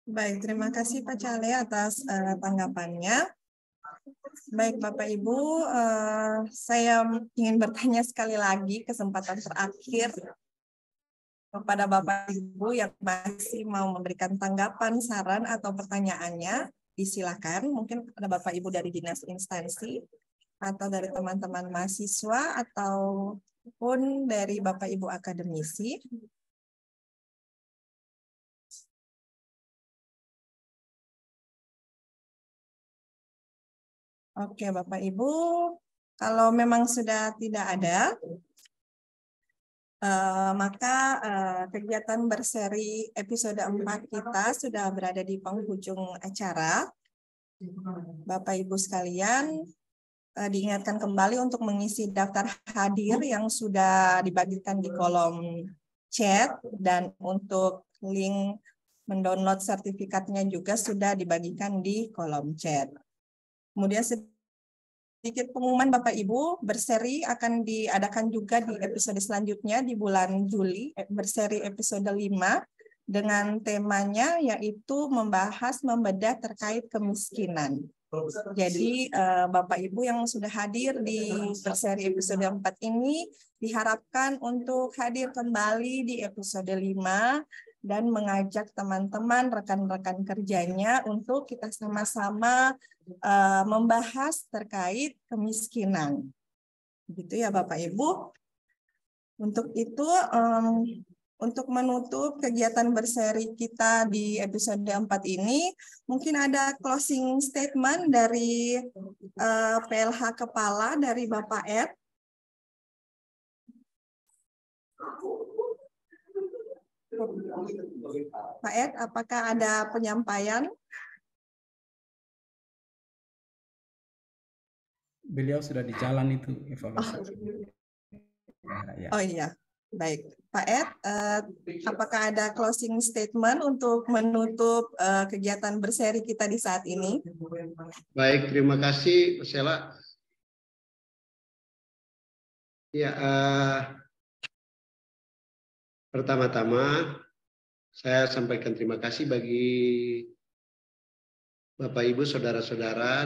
[SPEAKER 1] Baik, terima kasih Pak Cale atas tanggapannya. Baik Bapak Ibu, saya ingin bertanya sekali lagi, kesempatan terakhir kepada Bapak Ibu yang masih mau memberikan tanggapan, saran atau pertanyaannya, disilakan. Mungkin ada Bapak Ibu dari dinas instansi atau dari teman-teman mahasiswa ataupun dari Bapak Ibu akademisi. Oke, Bapak Ibu, kalau memang sudah tidak ada, maka kegiatan berseri episode 4 kita sudah berada di penghujung acara. Bapak Ibu sekalian, diingatkan kembali untuk mengisi daftar hadir yang sudah dibagikan di kolom chat, dan untuk link mendownload sertifikatnya juga sudah dibagikan di kolom chat. Kemudian sedikit pengumuman Bapak Ibu, berseri akan diadakan juga di episode selanjutnya di bulan Juli, berseri episode 5 dengan temanya yaitu membahas membedah terkait kemiskinan. Jadi Bapak Ibu yang sudah hadir di berseri episode 4 ini diharapkan untuk hadir kembali di episode 5 dan mengajak teman-teman, rekan-rekan kerjanya untuk kita sama-sama membahas terkait kemiskinan. Begitu ya Bapak Ibu. Untuk itu, untuk menutup kegiatan berseri kita di episode 4 ini, mungkin ada closing statement dari PLH Kepala dari Bapak Ed. Pak Ed, apakah ada penyampaian?
[SPEAKER 6] Beliau sudah di jalan itu evaluasi.
[SPEAKER 1] Oh iya, baik. Pak Ed, apakah ada closing statement untuk menutup kegiatan berseri kita di saat ini?
[SPEAKER 3] Baik, terima kasih Bu Sheila. Ya, pertama-tama saya sampaikan terima kasih bagi Bapak Ibu saudara-saudara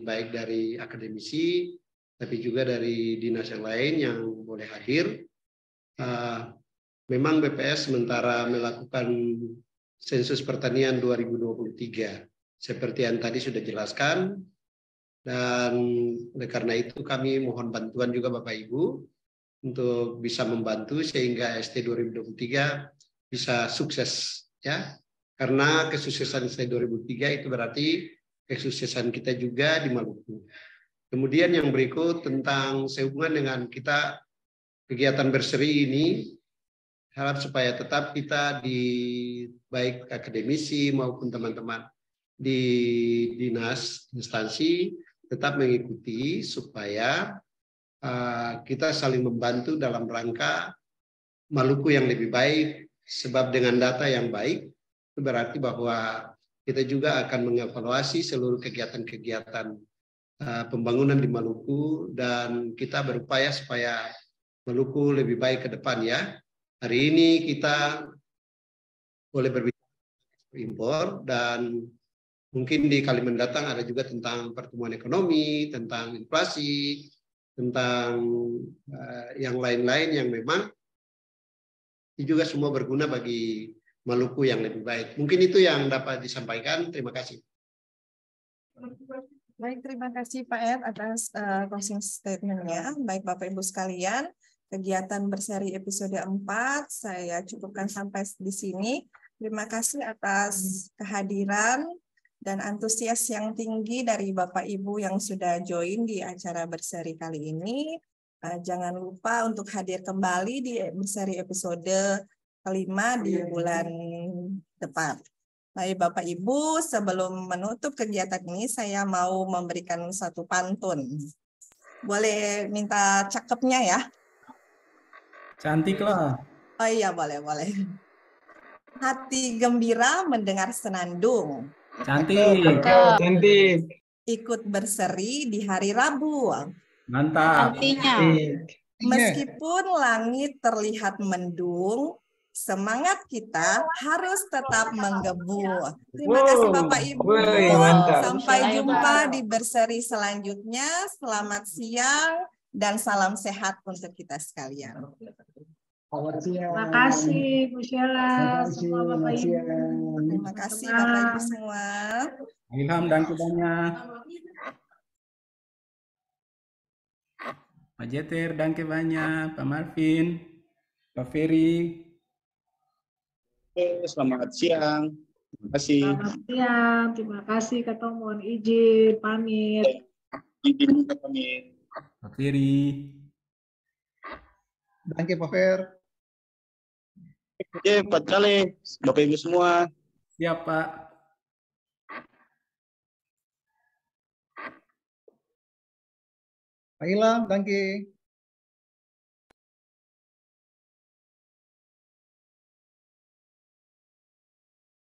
[SPEAKER 3] baik dari akademisi tapi juga dari dinas yang lain yang boleh hadir. Memang BPS sementara melakukan sensus pertanian 2023 seperti yang tadi sudah jelaskan, Dan oleh karena itu kami mohon bantuan juga Bapak Ibu untuk bisa membantu sehingga ST 2023 bisa sukses ya. Karena kesuksesan ST 2003 itu berarti kesuksesan kita juga di Maluku. Kemudian yang berikut tentang sehubungan dengan kita kegiatan berseri ini, harap supaya tetap kita di baik akademisi maupun teman-teman di dinas instansi tetap mengikuti supaya kita saling membantu dalam rangka Maluku yang lebih baik, sebab dengan data yang baik itu berarti bahwa kita juga akan mengevaluasi seluruh kegiatan-kegiatan pembangunan di Maluku dan kita berupaya supaya Maluku lebih baik ke depan ya. Hari ini kita boleh berbicara impor dan mungkin di kali mendatang ada juga tentang pertumbuhan ekonomi, tentang inflasi, tentang yang lain-lain yang memang juga semua berguna bagi Maluku yang lebih baik. Mungkin itu yang dapat disampaikan. Terima kasih.
[SPEAKER 1] Baik, terima kasih Pak Ed atas closing statement-nya. Baik Bapak Ibu sekalian, kegiatan berseri episode 4 saya cukupkan sampai di sini. Terima kasih atas kehadiran dan antusias yang tinggi dari Bapak Ibu yang sudah join di acara berseri kali ini. Jangan lupa untuk hadir kembali di berseri episode kelima di bulan depan. Baik Bapak Ibu, sebelum menutup kegiatan ini saya mau memberikan satu pantun. Boleh minta cakepnya ya?
[SPEAKER 6] Cantik lah.
[SPEAKER 1] Oh iya, boleh. Hati gembira mendengar senandung.
[SPEAKER 6] Cantik.
[SPEAKER 5] Cantik.
[SPEAKER 1] Ikut berseri di hari Rabu.
[SPEAKER 6] Mantap.
[SPEAKER 2] Artinya.
[SPEAKER 1] Meskipun langit terlihat mendung, semangat kita harus tetap menggebu. Terima kasih Bapak Ibu. Sampai jumpa di berseri selanjutnya. Selamat siang dan salam sehat untuk kita sekalian.
[SPEAKER 4] Terima kasih Bu Sheila, semua Bapak Ibu.
[SPEAKER 1] Terima kasih Bapak Ibu semua.
[SPEAKER 6] Ilham, danke banyak. Pak Jeter, danke banyak. Pak Marvin, Pak Ferry.
[SPEAKER 9] Selamat siang. Terima kasih.
[SPEAKER 4] Selamat siang. Terima kasih Ketua mohon izin pamit.
[SPEAKER 9] Izin pamit.
[SPEAKER 6] Pak Ferry.
[SPEAKER 11] Danke Pak Fer.
[SPEAKER 9] Oke, Pak Cale, Bapak Ibu semua.
[SPEAKER 6] Siap, Pak.
[SPEAKER 11] Pak Ilham, danke.